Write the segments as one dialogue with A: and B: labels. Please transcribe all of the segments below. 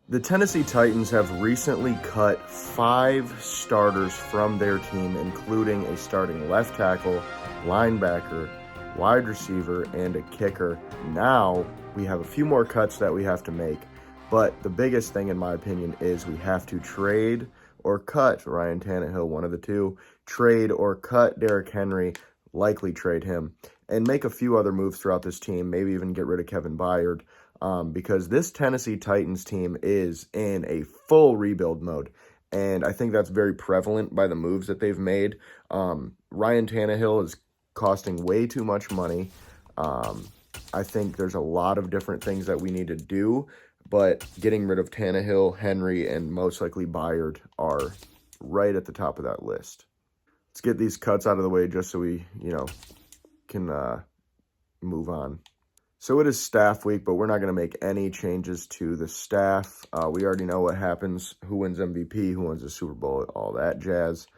A: The Tennessee Titans have recently cut 5 starters from their team, including a starting left tackle, linebacker, wide receiver, and a kicker. Now, we have a few more cuts that we have to make, but the biggest thing, in my opinion, is we have to trade or cut Ryan Tannehill, one of the two, trade or cut Derrick Henry, likely trade him, and make a few other moves throughout this team, maybe even get rid of Kevin Byard. Because this Tennessee Titans team is in a full rebuild mode, and I think that's very prevalent by the moves that they've made. Ryan Tannehill is costing way too much money. I think there's a lot of different things that we need to do, but getting rid of Tannehill, Henry, and most likely Byard are right at the top of that list. Let's get these cuts out of the way just so we, can move on. So it is staff week, but we're not going to make any changes to the staff. We already know what happens, who wins MVP, who wins the Super Bowl, all that jazz.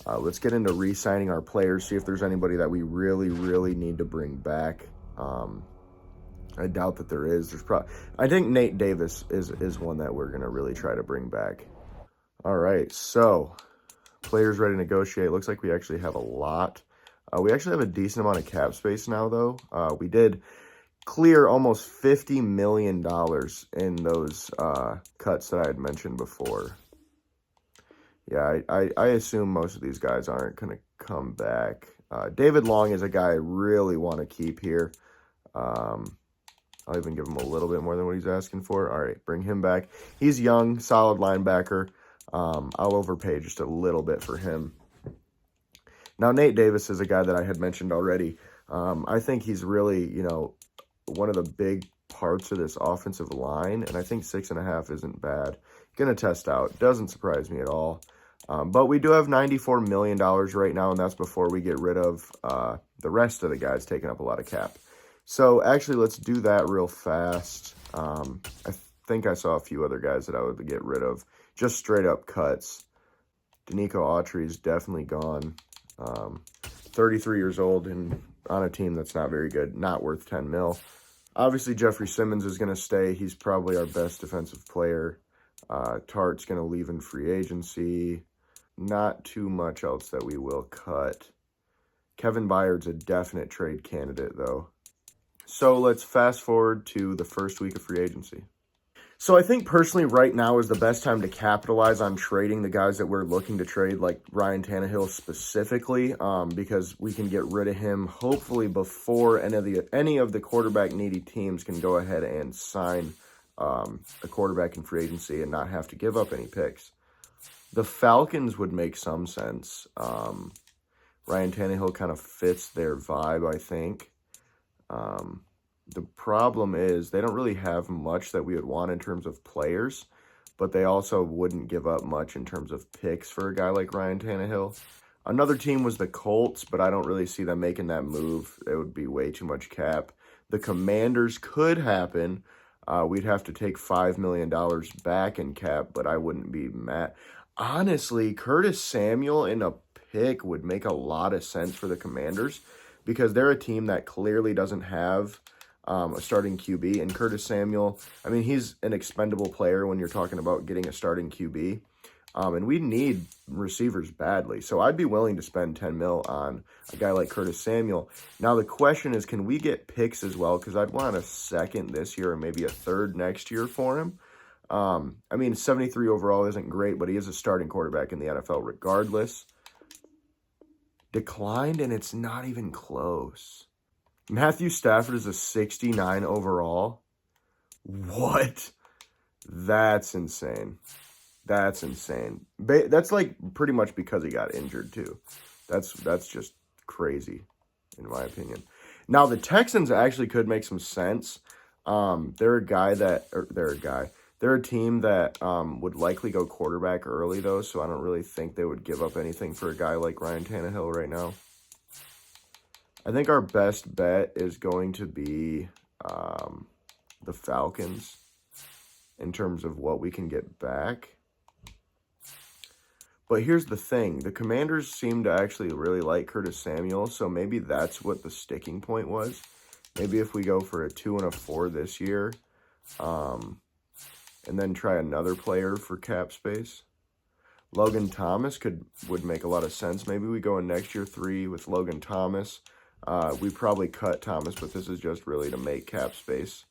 A: Let's get into re-signing our players, see if there's anybody that we really, really need to bring back. I doubt that there is. I think Nate Davis is one that we're going to really try to bring back. All right, so players ready to negotiate. Looks like we actually have a lot. We actually have a decent amount of cap space now, though. We did clear almost $50 million in those cuts that I had mentioned before. Yeah, I assume most of these guys aren't going to come back. David Long is a guy I really want to keep here. I'll even give him a little bit more than what he's asking for. All right, bring him back. He's young, solid linebacker. I'll overpay just a little bit for him. Now, Nate Davis is a guy that I had mentioned already. I think he's really, one of the big parts of this offensive line, and I think 6.5 isn't bad. Gonna test out. Doesn't surprise me at all. But we do have $94 million right now, and that's before we get rid of the rest of the guys taking up a lot of cap. So actually, let's do that real fast. I think I saw a few other guys that I would get rid of. Just straight up cuts. Danico Autry is definitely gone. 33 years old and on a team that's not very good, not worth 10 mil. Obviously, Jeffrey Simmons is going to stay. He's probably our best defensive player. Tart's going to leave in free agency. Not too much else that we will cut. Kevin Byard's a definite trade candidate, though. So let's fast forward to the first week of free agency. So I think personally right now is the best time to capitalize on trading the guys that we're looking to trade, like Ryan Tannehill specifically, because we can get rid of him hopefully before any of the quarterback needy teams can go ahead and sign a quarterback in free agency and not have to give up any picks. The Falcons would make some sense. Ryan Tannehill kind of fits their vibe, I think. The problem is they don't really have much that we would want in terms of players, but they also wouldn't give up much in terms of picks for a guy like Ryan Tannehill. Another team was the Colts, but I don't really see them making that move. It would be way too much cap. The Commanders could happen. We'd have to take $5 million back in cap, but I wouldn't be mad. Honestly, Curtis Samuel in a pick would make a lot of sense for the Commanders because they're a team that clearly doesn't have a starting QB, and Curtis Samuel, I mean, he's an expendable player when you're talking about getting a starting QB, and we need receivers badly, so I'd be willing to spend 10 mil on a guy like Curtis Samuel. Now, the question is, can we get picks as well, because I'd want a second this year and maybe a third next year for him. I mean, 73 overall isn't great, but he is a starting quarterback in the NFL regardless. Declined, and it's not even close. Matthew Stafford is a 69 overall. What? That's insane. That's insane. That's like pretty much because he got injured too. That's just crazy, in my opinion. Now the Texans actually could make some sense. They're a team that would likely go quarterback early though, so I don't really think they would give up anything for a guy like Ryan Tannehill right now. I think our best bet is going to be the Falcons in terms of what we can get back. But here's the thing. The Commanders seem to actually really like Curtis Samuel, so maybe that's what the sticking point was. Maybe if we go for a 2 and a 4 this year, and then try another player for cap space. Logan Thomas would make a lot of sense. Maybe we go in next year 3 with Logan Thomas. We probably cut Thomas, but this is just really to make cap space.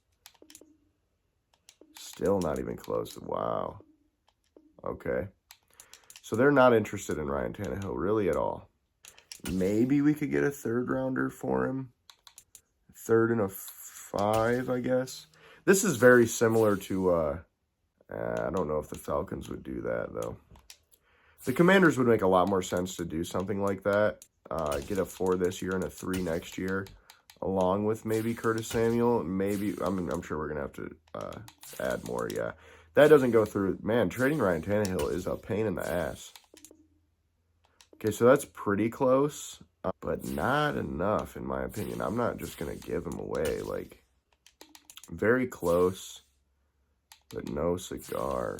A: Still not even close. Wow. Okay. So they're not interested in Ryan Tannehill really at all. Maybe we could get a 3rd rounder for him. 3rd and a 5, I guess. This is very similar to, I don't know if the Falcons would do that, though. The Commanders would make a lot more sense to do something like that. Get a 4 this year and a 3 next year, along with maybe Curtis Samuel. Maybe, I'm sure we're going to have to add more, yeah. That doesn't go through. Man, trading Ryan Tannehill is a pain in the ass. Okay, so that's pretty close, but not enough, in my opinion. I'm not just going to give him away. Like, very close, but no cigar.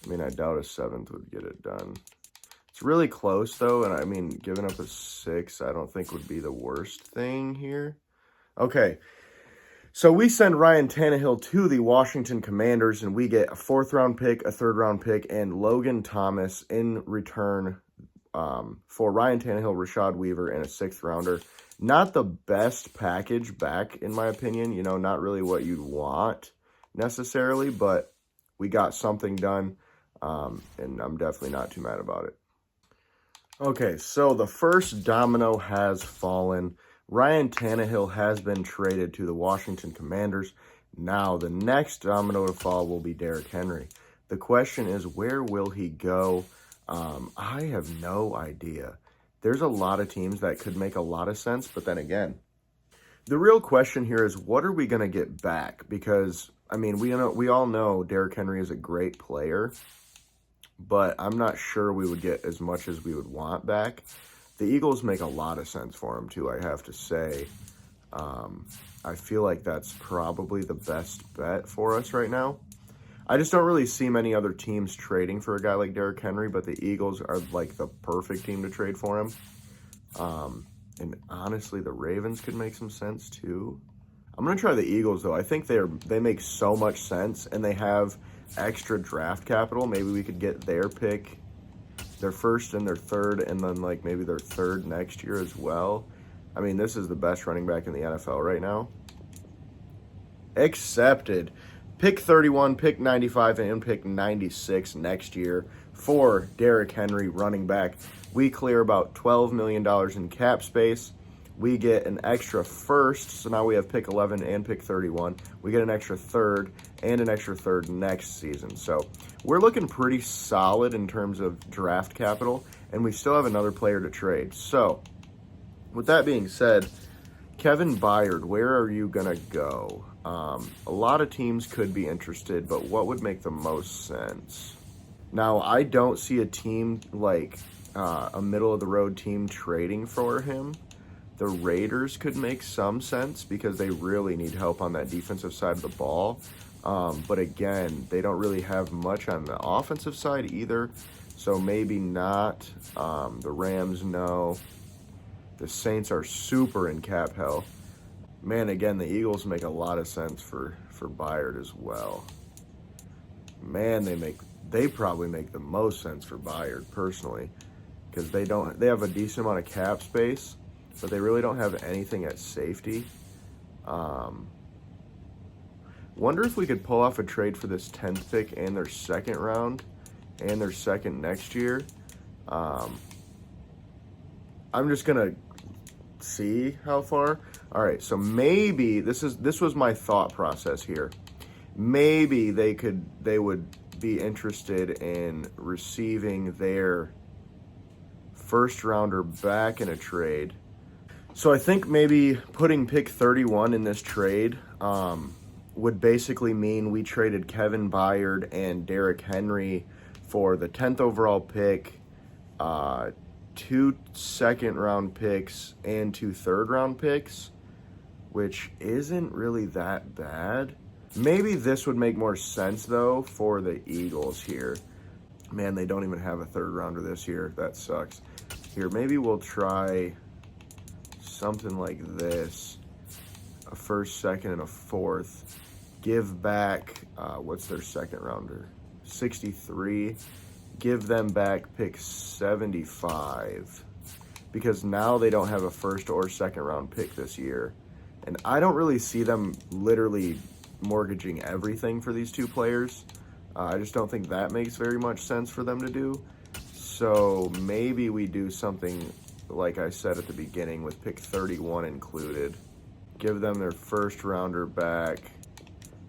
A: I mean, I doubt a 7th would get it done. It's really close, though, and I mean, giving up a 6, I don't think would be the worst thing here. Okay, so we send Ryan Tannehill to the Washington Commanders, and we get a 4th-round pick, a 3rd-round pick, and Logan Thomas in return for Ryan Tannehill, Rashad Weaver, and a 6th-rounder. Not the best package back, in my opinion. You know, not really what you'd want necessarily, but we got something done, and I'm definitely not too mad about it. Okay, so the first domino has fallen. Ryan Tannehill has been traded to the Washington Commanders. Now, the next domino to fall will be Derrick Henry. The question is, where will he go? I have no idea. There's a lot of teams that could make a lot of sense, but then again, the real question here is, what are we going to get back? Because, I mean, we all know Derrick Henry is a great player, but I'm not sure we would get as much as we would want back. The Eagles make a lot of sense for him, too, I have to say. I feel like that's probably the best bet for us right now. I just don't really see many other teams trading for a guy like Derrick Henry, but the Eagles are like the perfect team to trade for him. And honestly, the Ravens could make some sense too. I'm going to try the Eagles, though. I think they make so much sense, and they have extra draft capital. Maybe we could get their pick, their 1st and their 3rd, and then like maybe their 3rd next year as well. I mean, this is the best running back in the NFL right now. Accepted. Pick 31, pick 95, and pick 96 next year for Derrick Henry, running back. We clear about $12 million in cap space. We get an extra 1st, so now we have pick 11 and pick 31. We get an extra 3rd and an extra 3rd next season. So we're looking pretty solid in terms of draft capital, and we still have another player to trade. So with that being said, Kevin Byard, where are you going to go? A lot of teams could be interested, but what would make the most sense? Now, I don't see a team like a middle-of-the-road team trading for him. The Raiders could make some sense because they really need help on that defensive side of the ball. But again, they don't really have much on the offensive side either, so maybe not. The Rams, no. The Saints are super in cap hell. Man, again, the Eagles make a lot of sense for Byard as well. Man, they probably make the most sense for Byard personally, because they have a decent amount of cap space, but they really don't have anything at safety. Wonder if we could pull off a trade for this 10th pick and their 2nd round and their 2nd next year. I'm just gonna see how far. All right, so maybe this was my thought process here. Maybe they would be interested in receiving their 1st rounder back in a trade. So I think maybe putting pick 31 in this trade would basically mean we traded Kevin Byard and Derrick Henry for the 10th overall pick, 2 second-round picks, and 2 third-round picks, which isn't really that bad. Maybe this would make more sense, though, for the Eagles here. Man, they don't even have a 3rd-rounder this year. That sucks. Here, maybe we'll try something like this. A 1st, 2nd, and a 4th. give back, what's their second rounder? 63. Give them back pick 75. Because now they don't have a first or second round pick this year. And I don't really see them literally mortgaging everything for these two players. I just don't think that makes very much sense for them to do. So maybe we do something like I said at the beginning with pick 31 included. Give them their first rounder back.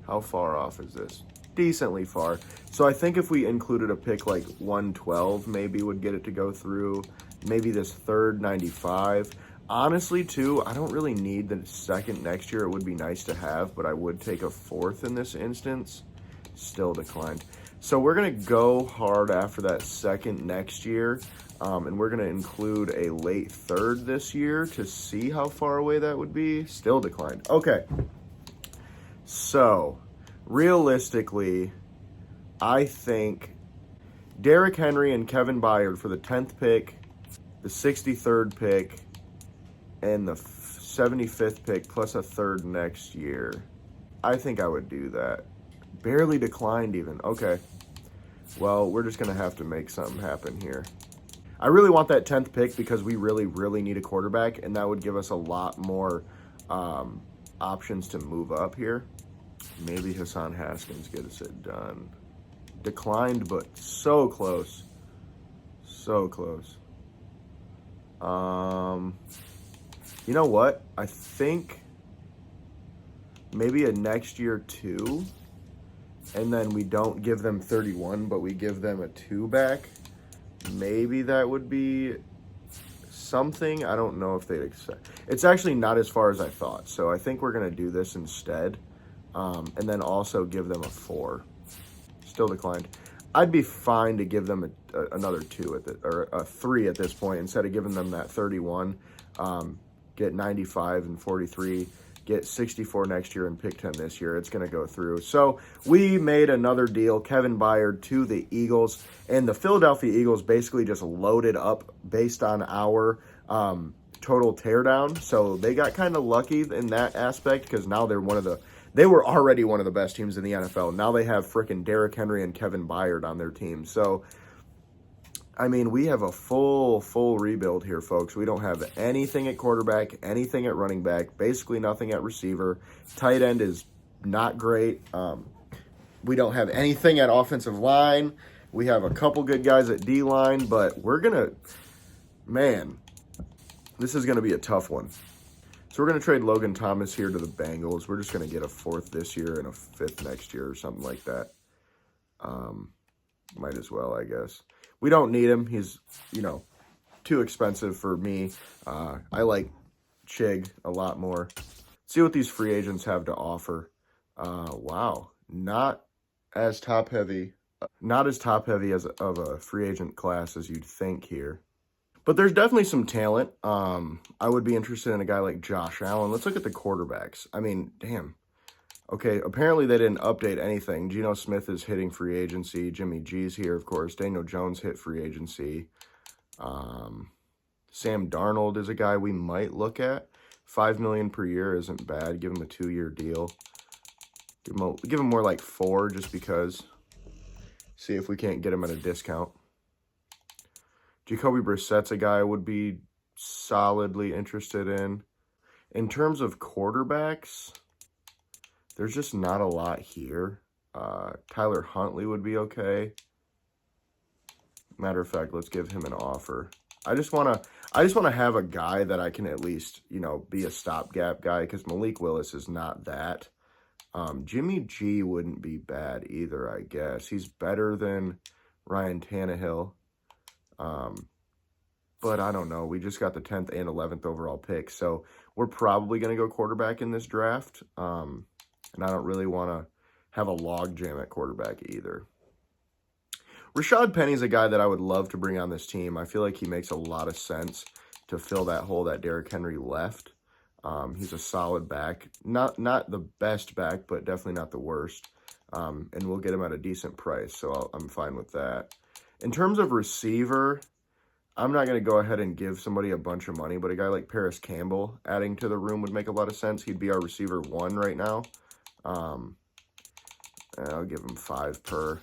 A: How far off is this? Decently far. So I think if we included a pick like 112, maybe would get it to go through. Maybe this third 95. Honestly, too, I don't really need the second next year. It would be nice to have, but I would take a fourth in this instance. Still declined. So we're going to go hard after that second next year, and we're going to include a late third this year to see how far away that would be. Still declined. Okay. So, realistically, I think Derrick Henry and Kevin Byard for the 10th pick, the 63rd pick, and the 75th pick, plus a third next year. I think I would do that. Barely declined even. Okay. Well, we're just going to have to make something happen here. I really want that 10th pick because we really, really need a quarterback, and that would give us a lot more options to move up here. Maybe Hassan Haskins gets it done. Declined, but so close. So close. You know what? I think maybe a next year 2, and then we don't give them 31, but we give them a 2 back. Maybe that would be something. I don't know if they'd accept. It's actually not as far as I thought, so I think we're going to do this instead, and then also give them a 4. Still declined. I'd be fine to give them another 2 or a 3 at this point instead of giving them that 31. Get 95 and 43, get 64 next year and pick 10 this year. It's going to go through. So we made another deal, Kevin Byard to the Eagles, and the Philadelphia Eagles basically just loaded up based on our total teardown. So they got kind of lucky in that aspect because now they were already one of the best teams in the NFL. Now they have frickin' Derrick Henry and Kevin Byard on their team. So, I mean, we have a full rebuild here, folks. We don't have anything at quarterback, anything at running back, basically nothing at receiver. Tight end is not great. We don't have anything at offensive line. We have a couple good guys at D-line, but this is going to be a tough one. So we're going to trade Logan Thomas here to the Bengals. We're just going to get a 4th this year and a 5th next year or something like that. Might as well, I guess. We don't need him. He's, too expensive for me. I like Chig a lot more. See what these free agents have to offer. Wow. Not as top-heavy. Not as top-heavy of a free agent class as you'd think here. But there's definitely some talent. I would be interested in a guy like Josh Allen. Let's look at the quarterbacks. I mean, damn. Okay, apparently they didn't update anything. Geno Smith is hitting free agency. Jimmy G's here, of course. Daniel Jones hit free agency. Sam Darnold is a guy we might look at. $5 million per year isn't bad. Give him a 2-year deal. Give him more like 4 just because. See if we can't get him at a discount. Jacoby Brissett's a guy I would be solidly interested in. In terms of quarterbacks, there's just not a lot here. Tyler Huntley would be okay. Matter of fact, let's give him an offer. I just want to have a guy that I can at least, be a stopgap guy because Malik Willis is not that. Jimmy G wouldn't be bad either, I guess. He's better than Ryan Tannehill. But I don't know. We just got the 10th and 11th overall pick. So we're probably going to go quarterback in this draft. And I don't really want to have a log jam at quarterback either. Rashad Penny's a guy that I would love to bring on this team. I feel like he makes a lot of sense to fill that hole that Derrick Henry left. He's a solid back. Not the best back, but definitely not the worst. And we'll get him at a decent price, so I'm fine with that. In terms of receiver, I'm not going to go ahead and give somebody a bunch of money, but a guy like Paris Campbell adding to the room would make a lot of sense. He'd be our receiver 1 right now. I'll give him 5 per.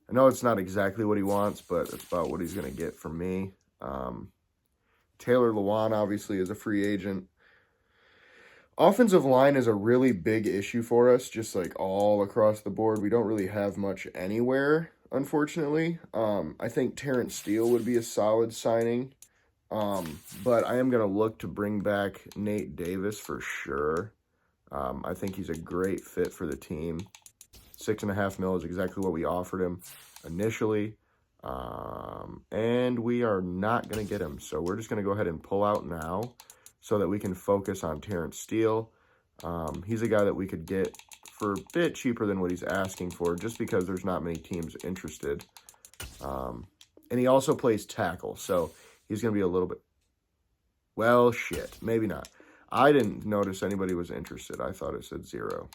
A: I know it's not exactly what he wants, but it's about what he's going to get from me. Taylor Lewan, obviously, is a free agent. Offensive line is a really big issue for us, just like all across the board. We don't really have much anywhere, unfortunately. I think Terrence Steele would be a solid signing. But I am going to look to bring back Nate Davis for sure. I think he's a great fit for the team. $6.5 million is exactly what we offered him initially. And we are not going to get him. So we're just going to go ahead and pull out now so that we can focus on Terrence Steele. He's a guy that we could get for a bit cheaper than what he's asking for just because there's not many teams interested. And he also plays tackle, so he's going to be a little bit, well, shit, maybe not. I didn't notice anybody was interested. I thought it said 0.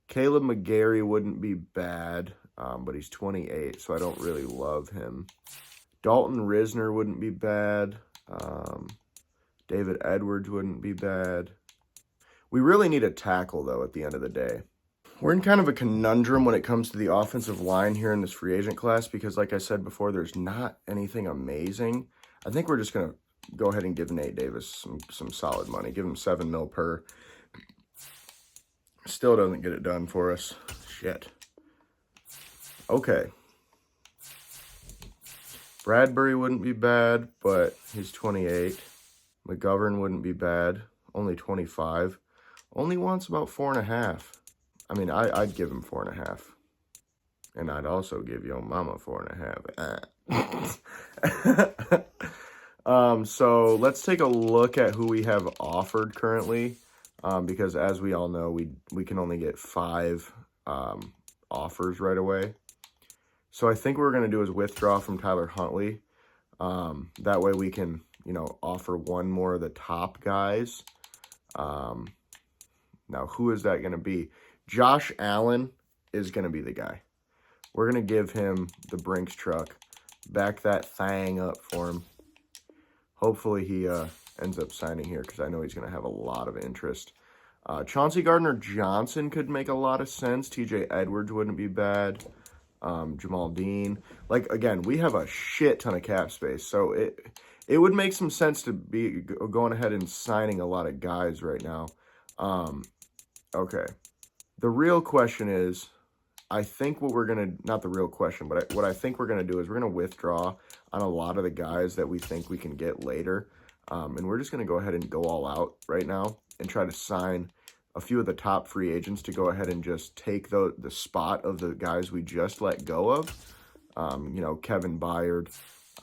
A: Caleb McGarry wouldn't be bad, but he's 28, so I don't really love him. Dalton Risner wouldn't be bad. David Edwards wouldn't be bad. We really need a tackle, though, at the end of the day. We're in kind of a conundrum when it comes to the offensive line here in this free agent class because, like I said before, there's not anything amazing. I think we're just going to go ahead and give Nate Davis some solid money. Give him $7 million per. Still doesn't get it done for us. Shit. Okay. Bradbury wouldn't be bad, but he's 28. McGovern wouldn't be bad. Only 25. Only wants about 4.5. I mean, I'd give him 4.5. And I'd also give your mama 4.5. So let's take a look at who we have offered currently. Because as we all know, we can only get 5 offers right away. So I think what we're going to do is withdraw from Tyler Huntley. That way we can, offer one more of the top guys. Now, who is that going to be? Josh Allen is going to be the guy. We're going to give him the Brinks truck. Back that thing up for him. Hopefully he ends up signing here because I know he's going to have a lot of interest. Chauncey Gardner-Johnson could make a lot of sense. TJ Edwards wouldn't be bad. Jamal Dean. Like, again, we have a shit ton of cap space. So it would make some sense to be going ahead and signing a lot of guys right now. Okay. The real question is, I think what we're going to, not the real question, but what I think we're going to do is we're going to withdraw on a lot of the guys that we think we can get later. And we're just going to go ahead and go all out right now and try to sign a few of the top free agents to go ahead and just take the spot of the guys we just let go of. Kevin Byard,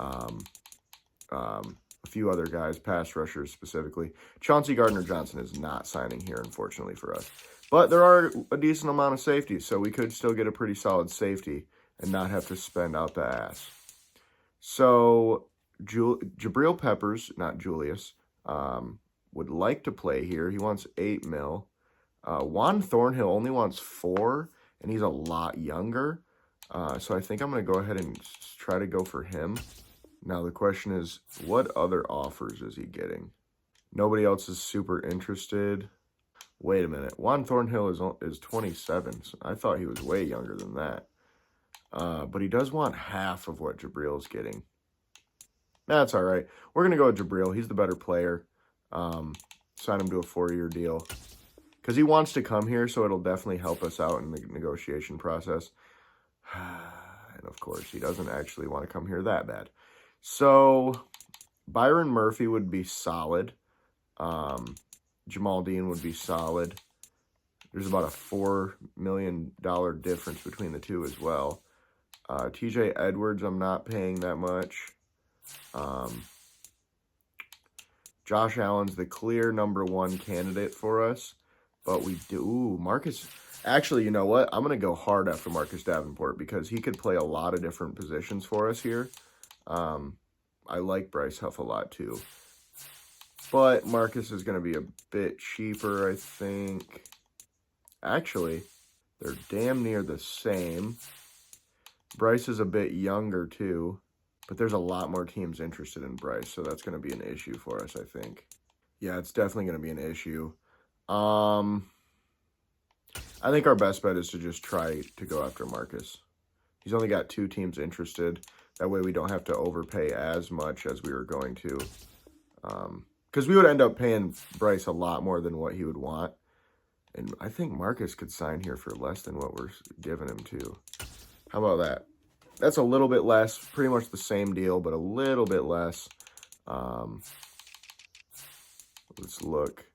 A: a few other guys, pass rushers specifically. Chauncey Gardner-Johnson is not signing here, unfortunately, for us. But there are a decent amount of safeties, so we could still get a pretty solid safety and not have to spend out the ass. So, Jabril Peppers, not Julius, would like to play here. He wants $8 million. Juan Thornhill only wants 4, and he's a lot younger. So I think I'm going to go ahead and try to go for him. Now the question is, what other offers is he getting? Nobody else is super interested. Wait a minute. Juan Thornhill is 27. So I thought he was way younger than that. But he does want half of what Jabril's getting. That's all right. We're going to go with Jabril. He's the better player. Sign him to a 4-year deal. Because he wants to come here, so it'll definitely help us out in the negotiation process. And, of course, he doesn't actually want to come here that bad. So, Byron Murphy would be solid. Jamal Dean would be solid. There's about a $4 million difference between the two as well. TJ Edwards, I'm not paying that much. Josh Allen's the clear #1 candidate for us. But we do... Ooh, Marcus... Actually, you know what? I'm going to go hard after Marcus Davenport because he could play a lot of different positions for us here. I like Bryce Huff a lot too. But Marcus is going to be a bit cheaper, I think. Actually, they're damn near the same. Bryce is a bit younger too. But there's a lot more teams interested in Bryce, so that's going to be an issue for us, I think. Yeah, it's definitely going to be an issue. I I think our best bet is to just try to go after Marcus. He's only got 2 teams interested. That way we don't have to overpay as much as we were going to. Because we would end up paying Bryce a lot more than what he would want. And I think Marcus could sign here for less than what we're giving him too. How about that? That's a little bit less. Pretty much the same deal, but a little bit less. Let's look.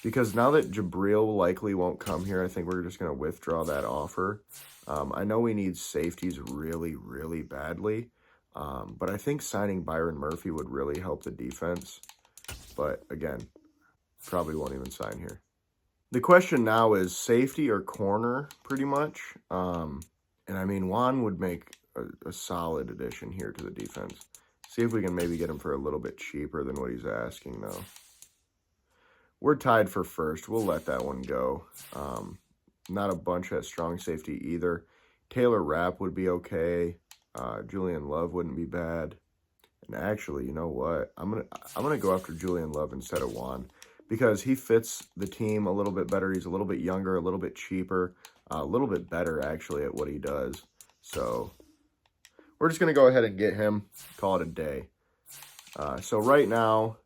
A: Because now that Jabril likely won't come here, I think we're just going to withdraw that offer. I know we need safeties really, really badly. But I think signing Byron Murphy would really help the defense. But again, probably won't even sign here. The question now is safety or corner, pretty much. And I mean, Juan would make a solid addition here to the defense. See if we can maybe get him for a little bit cheaper than what he's asking, though. We're tied for first. We'll let that one go. Not a bunch at strong safety either. Taylor Rapp would be okay. Julian Love wouldn't be bad. And actually, you know what? I'm gonna go after Julian Love instead of Juan because he fits the team a little bit better. He's a little bit younger, a little bit cheaper, a little bit better actually at what he does. So we're just gonna go ahead and get him. Call it a day. So right now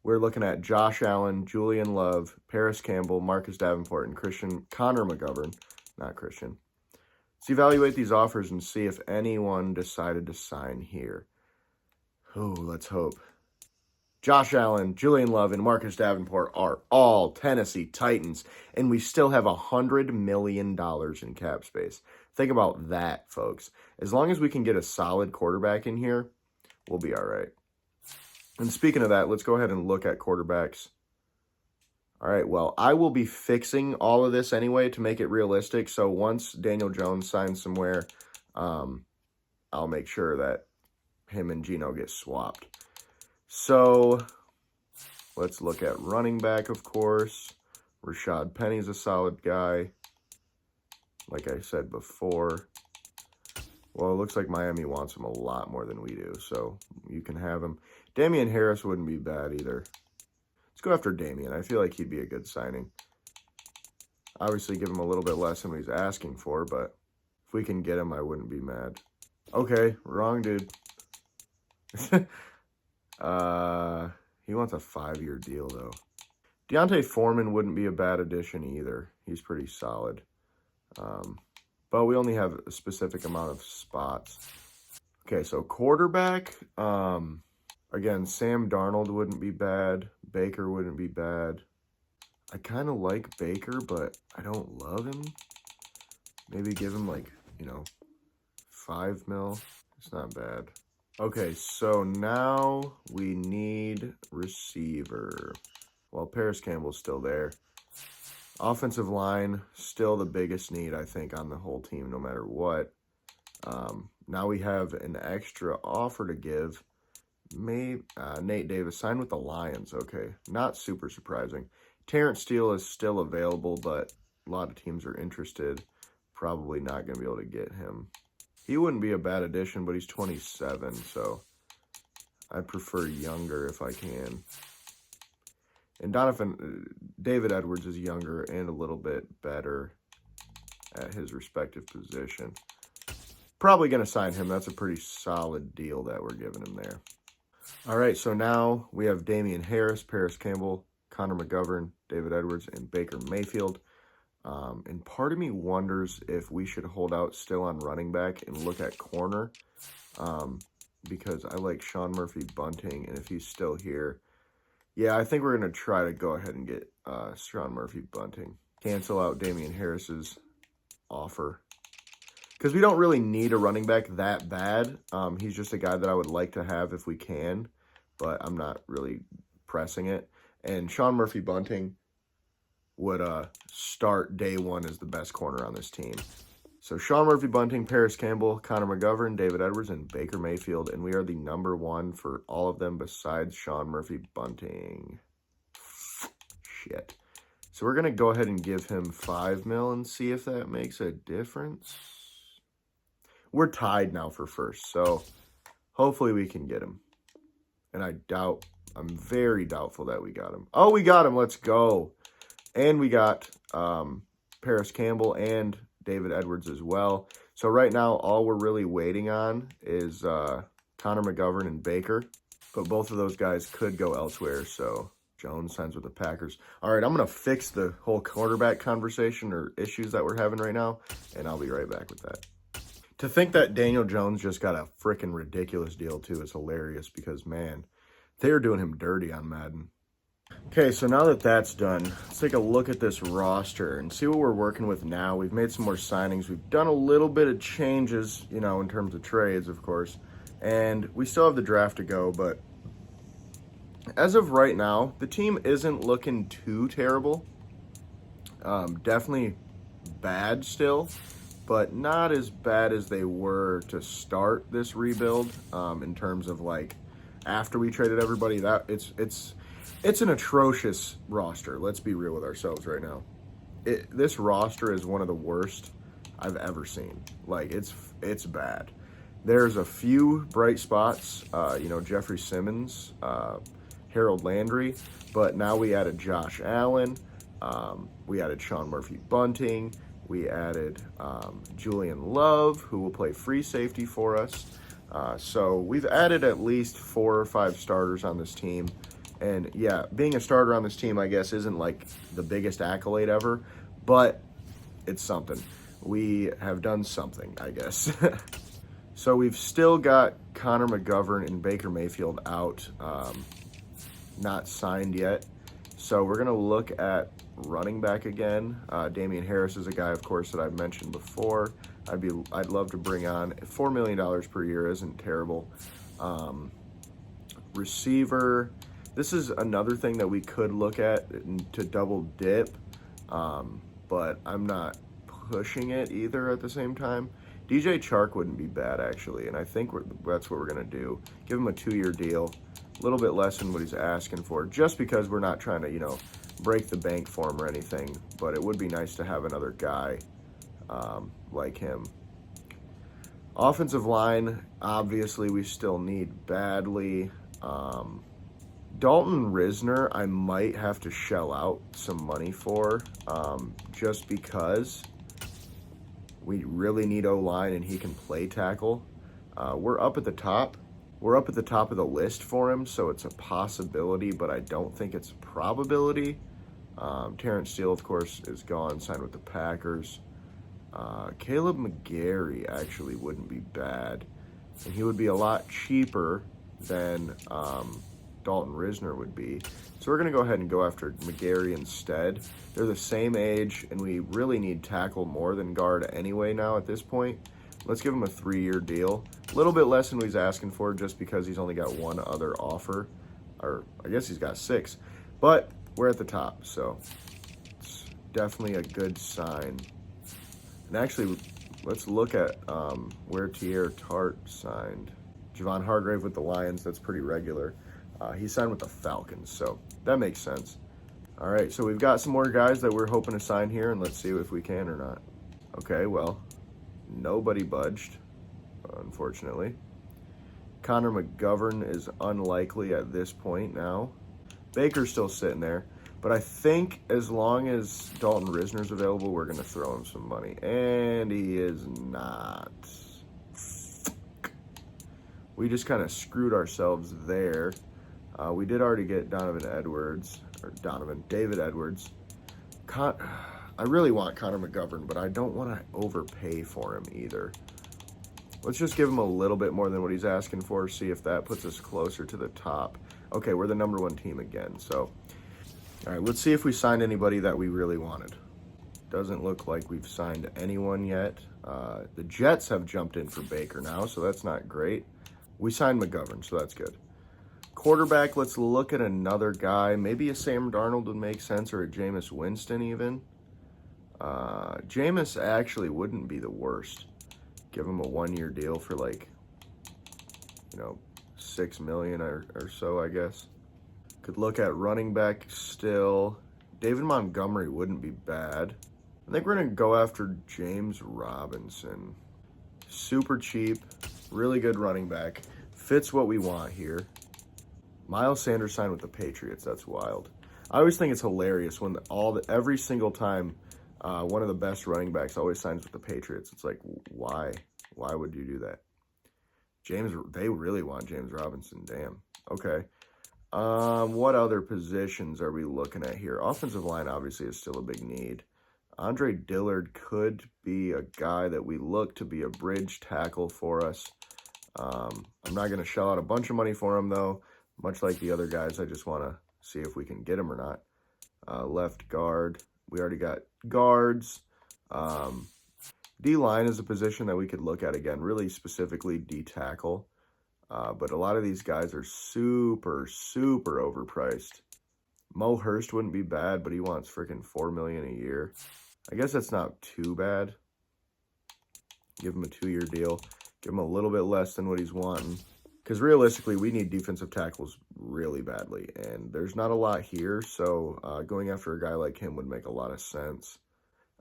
A: we're looking at Josh Allen, Julian Love, Paris Campbell, Marcus Davenport, and Connor McGovern. Not Christian. Let's evaluate these offers and see if anyone decided to sign here. Oh, let's hope. Josh Allen, Julian Love, and Marcus Davenport are all Tennessee Titans, and we still have $100 million in cap space. Think about that, folks. As long as we can get a solid quarterback in here, we'll be all right. And speaking of that, let's go ahead and look at quarterbacks. All right, well, I will be fixing all of this anyway to make it realistic. So once Daniel Jones signs somewhere, I'll make sure that him and Geno get swapped. So let's look at running back, of course. Rashad Penny's a solid guy. Like I said before. Well, it looks like Miami wants him a lot more than we do, so you can have him. Damian Harris wouldn't be bad either. Let's go after Damian. I feel like he'd be a good signing. Obviously, give him a little bit less than what he's asking for, but if we can get him, I wouldn't be mad. Okay, wrong dude. He wants a 5-year deal, though. Deontay Foreman wouldn't be a bad addition either. He's pretty solid. But we only have a specific amount of spots. Okay, so quarterback. Again, Sam Darnold wouldn't be bad. Baker wouldn't be bad. I kind of like Baker, but I don't love him. Maybe give him like, $5 million. It's not bad. Okay, so now we need receiver. Well, Paris Campbell's still there. Offensive line, still the biggest need, I think, on the whole team, no matter what. Now we have an extra offer to give. Nate Davis signed with the Lions. Okay, not super surprising. Terrence Steele is still available, but a lot of teams are interested. Probably not going to be able to get him. He wouldn't be a bad addition, but he's 27, so I prefer younger if I can. And David Edwards is younger and a little bit better at his respective position. Probably going to sign him. That's a pretty solid deal that we're giving him there. All right, so now we have Damian Harris, Paris Campbell, Connor McGovern, David Edwards, and Baker Mayfield. And part of me wonders if we should hold out still on running back and look at corner because I like Sean Murphy-Bunting, and if he's still here, yeah, I think we're going to try to go ahead and get Sean Murphy-Bunting. Cancel out Damian Harris's offer because we don't really need a running back that bad. He's just a guy that I would like to have if we can, but I'm not really pressing it. And Sean Murphy-Bunting would start day one as the best corner on this team. So Sean Murphy-Bunting, Paris Campbell, Connor McGovern, David Edwards, and Baker Mayfield. And we are the number one for all of them besides Sean Murphy-Bunting. Shit. So we're going to go ahead and give him $5 million and see if that makes a difference. We're tied now for first, so hopefully we can get him. And I'm very doubtful that we got him. Oh, we got him. Let's go. And we got Paris Campbell and David Edwards as well. So right now, all we're really waiting on is Connor McGovern and Baker. But both of those guys could go elsewhere, so Jones signs with the Packers. All right, I'm going to fix the whole quarterback conversation or issues that we're having right now, and I'll be right back with that. To think that Daniel Jones just got a freaking ridiculous deal, too, is hilarious because, man, they are doing him dirty on Madden. Okay, so now that that's done, let's take a look at this roster and see what we're working with now. We've made some more signings. We've done a little bit of changes, you know, in terms of trades, of course. And we still have the draft to go, but as of right now, the team isn't looking too terrible. Definitely bad still, but not as bad as they were to start this rebuild. In terms of like after we traded everybody, that it's an atrocious roster. Let's be real with ourselves right now. This roster is one of the worst I've ever seen. Like it's bad. There's a few bright spots. Jeffrey Simmons, Harold Landry, but now we added Josh Allen. We added Sean Murphy-Bunting. We added Julian Love, who will play free safety for us. So we've added at least 4 or 5 starters on this team. And yeah, being a starter on this team, I guess, isn't like the biggest accolade ever, but it's something. We have done something, I guess. So we've still got Connor McGovern and Baker Mayfield out, not signed yet. So we're going to look at running back again. Damian Harris is a guy, of course, that I've mentioned before. I'd love to bring on. $4 million per year isn't terrible. Receiver, this is another thing that we could look at to double dip, but I'm not pushing it either at the same time. DJ Chark wouldn't be bad, actually, and I think that's what we're going to do. Give him a 2-year deal, a little bit less than what he's asking for, just because we're not trying to, break the bank for him or anything, but it would be nice to have another guy like him. Offensive line, obviously, we still need badly. Dalton Risner, I might have to shell out some money for, just because we really need O-line and he can play tackle. We're up at the top. We're up at the top of the list for him, so it's a possibility, but I don't think it's a probability. Terrence Steele, of course, is gone, signed with the Packers. Caleb McGarry actually wouldn't be bad, and he would be a lot cheaper than Dalton Risner would be. So we're going to go ahead and go after McGarry instead. They're the same age, and we really need tackle more than guard anyway now at this point. Let's give him a 3-year deal. A little bit less than what he's asking for just because he's only got 1 other offer. Or I guess he's got 6. But we're at the top, so it's definitely a good sign. And actually, let's look at where Tier Tart signed. Javon Hargrave with the Lions, that's pretty regular. He signed with the Falcons, so that makes sense. All right, so we've got some more guys that we're hoping to sign here, and let's see if we can or not. Okay, well, nobody budged, unfortunately. Connor McGovern is unlikely at this point now. Baker's still sitting there, but I think as long as Dalton Risner's available, we're going to throw him some money, and he is not. We just kind of screwed ourselves there. We did already get David Edwards. I really want Connor McGovern, but I don't want to overpay for him either. Let's just give him a little bit more than what he's asking for, see if that puts us closer to the top. Okay, we're the number 1 team again, so. All right, let's see if we signed anybody that we really wanted. Doesn't look like we've signed anyone yet. The Jets have jumped in for Baker now, so that's not great. We signed McGovern, so that's good. Quarterback, let's look at another guy. Maybe a Sam Darnold would make sense, or a Jameis Winston even. Jameis actually wouldn't be the worst. Give him a 1-year deal for $6 million or so, I guess. Could look at running back still. David Montgomery wouldn't be bad. I think we're going to go after James Robinson. Super cheap, really good running back. Fits what we want here. Miles Sanders signed with the Patriots. That's wild. I always think it's hilarious when every single time One of the best running backs always signs with the Patriots. It's like, why? Why would you do that? They really want James Robinson. Damn. Okay. What other positions are we looking at here? Offensive line obviously is still a big need. Andre Dillard could be a guy that we look to be a bridge tackle for us. I'm not going to shell out a bunch of money for him, though. Much like the other guys, I just want to see if we can get him or not. Left guard. We already got guards. D-line is a position that we could look at again, really specifically D-tackle. But a lot of these guys are super, super overpriced. Mo Hurst wouldn't be bad, but he wants freaking $4 million a year. I guess that's not too bad. Give him a 2-year deal. Give him a little bit less than what he's wanting. Because realistically, we need defensive tackles really badly. And there's not a lot here, so going after a guy like him would make a lot of sense.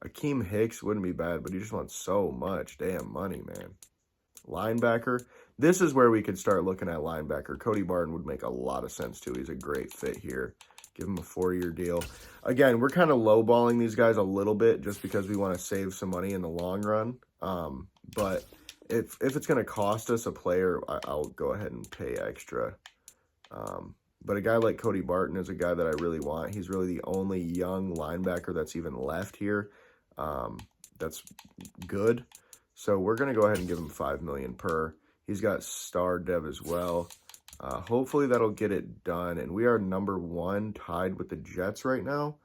A: Akeem Hicks wouldn't be bad, but he just wants so much damn money, man. Linebacker. This is where we could start looking at linebacker. Cody Barton would make a lot of sense, too. He's a great fit here. Give him a 4-year deal. Again, we're kind of lowballing these guys a little bit just because we want to save some money in the long run. But if it's going to cost us a player, I'll go ahead and pay extra. But a guy like Cody Barton is a guy that I really want. He's really the only young linebacker that's even left here. That's good. So we're going to go ahead and give him $5 million per. He's got star dev as well. Hopefully that'll get it done. And we are number 1 tied with the Jets right now.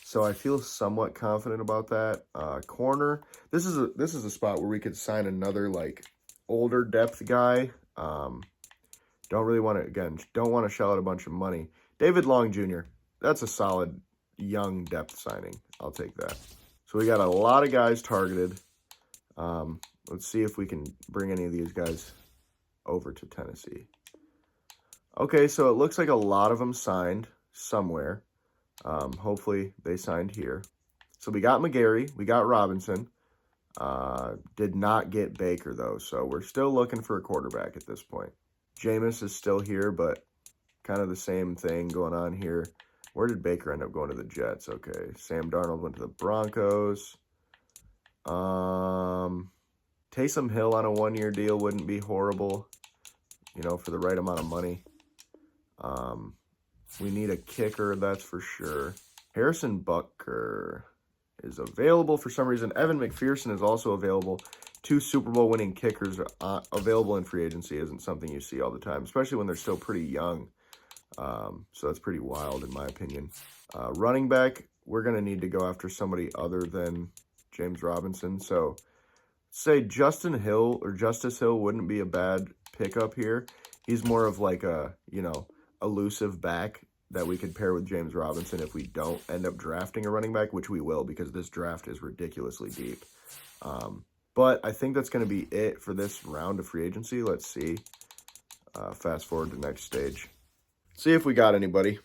A: So I feel somewhat confident about that. Corner. This is a spot where we could sign another like older depth guy. Don't really want to, again, don't want to shell out a bunch of money. David Long Jr., that's a solid young depth signing. I'll take that. So we got a lot of guys targeted. Let's see if we can bring any of these guys over to Tennessee. Okay, so it looks like a lot of them signed somewhere. Hopefully they signed here. So we got McGarry, we got Robinson. Did not get Baker, though, so we're still looking for a quarterback at this point. Jameis is still here, but kind of the same thing going on here. Where did Baker end up going? To the Jets? Okay. Sam Darnold went to the Broncos. Taysom Hill on a 1-year deal wouldn't be horrible, you know, for the right amount of money. We need a kicker, that's for sure. Harrison Butker is available for some reason. Evan McPherson is also available. 2 Super Bowl winning kickers available in free agency isn't something you see all the time, especially when they're still pretty young. So that's pretty wild in my opinion. Running back, we're going to need to go after somebody other than James Robinson. So say Justice Hill wouldn't be a bad pickup here. He's more of like a, you know, elusive back that we could pair with James Robinson if we don't end up drafting a running back, which we will because this draft is ridiculously deep. But I think that's going to be it for this round of free agency. Let's see. Fast forward to next stage. See if we got anybody.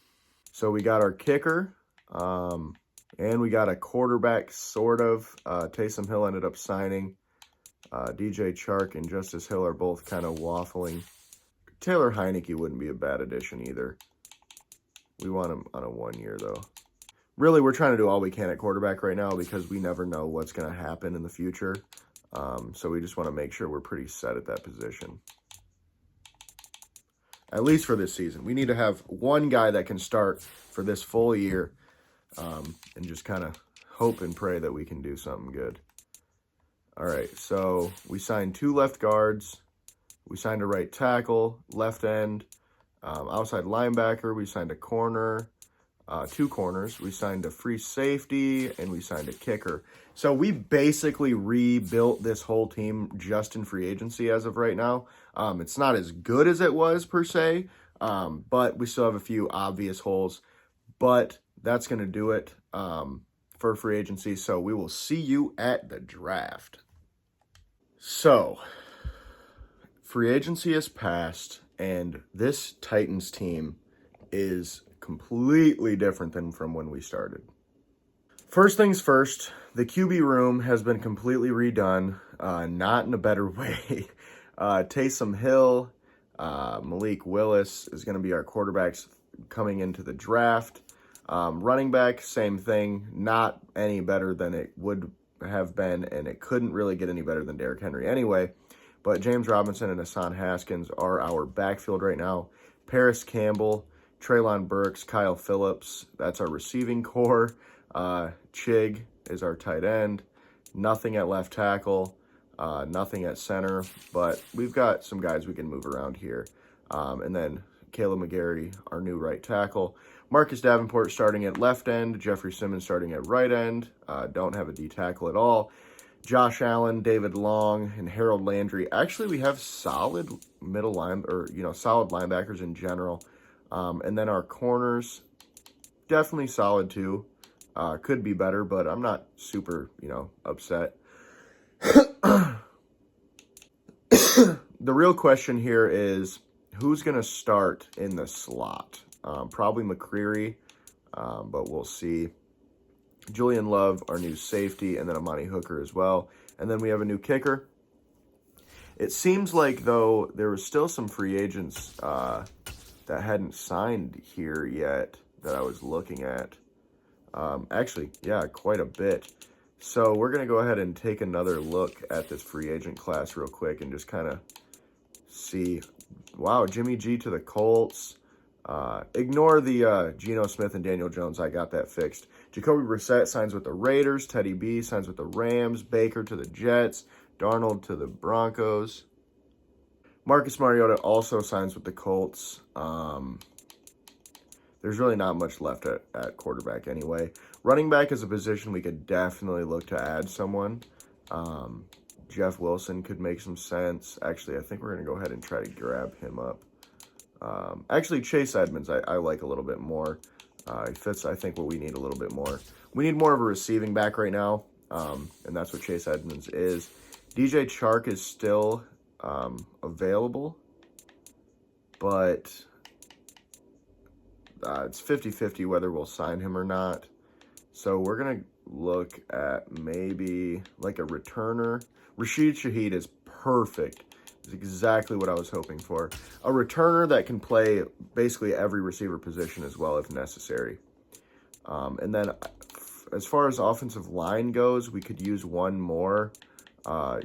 A: So we got our kicker. And we got a quarterback, sort of. Taysom Hill ended up signing. DJ Chark and Justice Hill are both kind of waffling. Taylor Heineke wouldn't be a bad addition either. We want him on a 1-year, though. Really, we're trying to do all we can at quarterback right now because we never know what's going to happen in the future. So we just want to make sure we're pretty set at that position. At least for this season. We need to have one guy that can start for this full year and just kind of hope and pray that we can do something good. All right, so we signed 2 left guards. We signed a right tackle, left end, outside linebacker. We signed a corner, 2 corners. We signed a free safety, and we signed a kicker. So we basically rebuilt this whole team just in free agency as of right now. It's not as good as it was per se, but we still have a few obvious holes. But that's going to do it for free agency. So we will see you at the draft. So free agency has passed, and this Titans team is completely different than from when we started. First things first, the QB room has been completely redone, not in a better way. Taysom Hill, Malik Willis is going to be our quarterbacks coming into the draft. Running back, same thing. Not any better than it would have been, and it couldn't really get any better than Derrick Henry anyway. But James Robinson and Hassan Haskins are our backfield right now. Paris Campbell, Treylon Burks, Kyle Phillips, that's our receiving core. Chig is our tight end. Nothing at left tackle, nothing at center, but we've got some guys we can move around here. And then Caleb McGarry, our new right tackle. Marcus Davenport starting at left end. Jeffrey Simmons starting at right end. Don't have a D tackle at all. Josh Allen, David Long, and Harold Landry. Actually, we have solid solid linebackers in general. And then our corners, definitely solid too. Could be better, but I'm not super, upset. The real question here is who's going to start in the slot? Probably McCreary, but we'll see. Julian Love, our new safety, and then Amani Hooker as well. And then we have a new kicker. It seems like, though, there was still some free agents that hadn't signed here yet that I was looking at. Actually, yeah, quite a bit. So we're going to go ahead and take another look at this free agent class real quick and just kind of see. Wow, Jimmy G to the Colts. Ignore the Geno Smith and Daniel Jones. I got that fixed. Jacoby Brissett signs with the Raiders. Teddy B signs with the Rams. Baker to the Jets. Darnold to the Broncos. Marcus Mariota also signs with the Colts. There's really not much left at quarterback anyway. Running back is a position we could definitely look to add someone. Jeff Wilson could make some sense. Actually, I think we're going to go ahead and try to grab him up. Actually, Chase Edmonds I like a little bit more. He fits, I think, what we need a little bit more. We need more of a receiving back right now, and that's what Chase Edmonds is. DJ Chark is still available, but it's 50-50 whether we'll sign him or not. So we're going to look at maybe like a returner. Rashid Shaheed is perfect. It's exactly what I was hoping for. A returner that can play basically every receiver position as well if necessary. And then as far as offensive line goes, we could use one more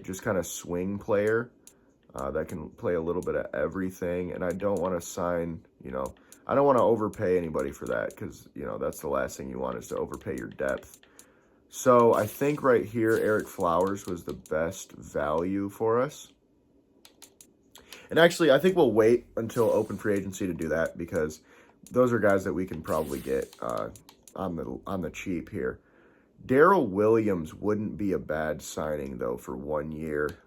A: just kind of swing player that can play a little bit of everything. And I don't want to sign, I don't want to overpay anybody for that because, that's the last thing you want is to overpay your depth. So I think right here, Eric Flowers was the best value for us. And actually, I think we'll wait until open free agency to do that because those are guys that we can probably get on the cheap here. Darrell Williams wouldn't be a bad signing, though, for 1 year.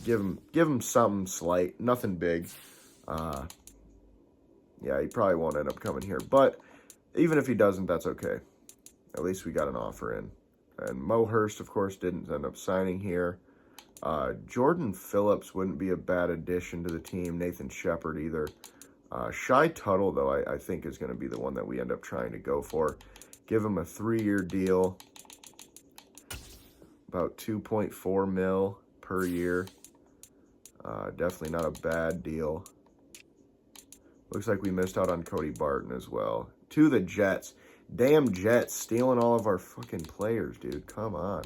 A: Give him something slight, nothing big. Yeah, he probably won't end up coming here. But even if he doesn't, that's okay. At least we got an offer in. And Mo Hurst, of course, didn't end up signing here. Jordan Phillips wouldn't be a bad addition to the team. Nathan Shepard either. Shy Tuttle, though, I think is going to be the one that we end up trying to go for. Give him a 3-year deal. About $2.4 million per year. Definitely not a bad deal. Looks like we missed out on Cody Barton as well. To the Jets. Damn Jets stealing all of our fucking players, dude. Come on.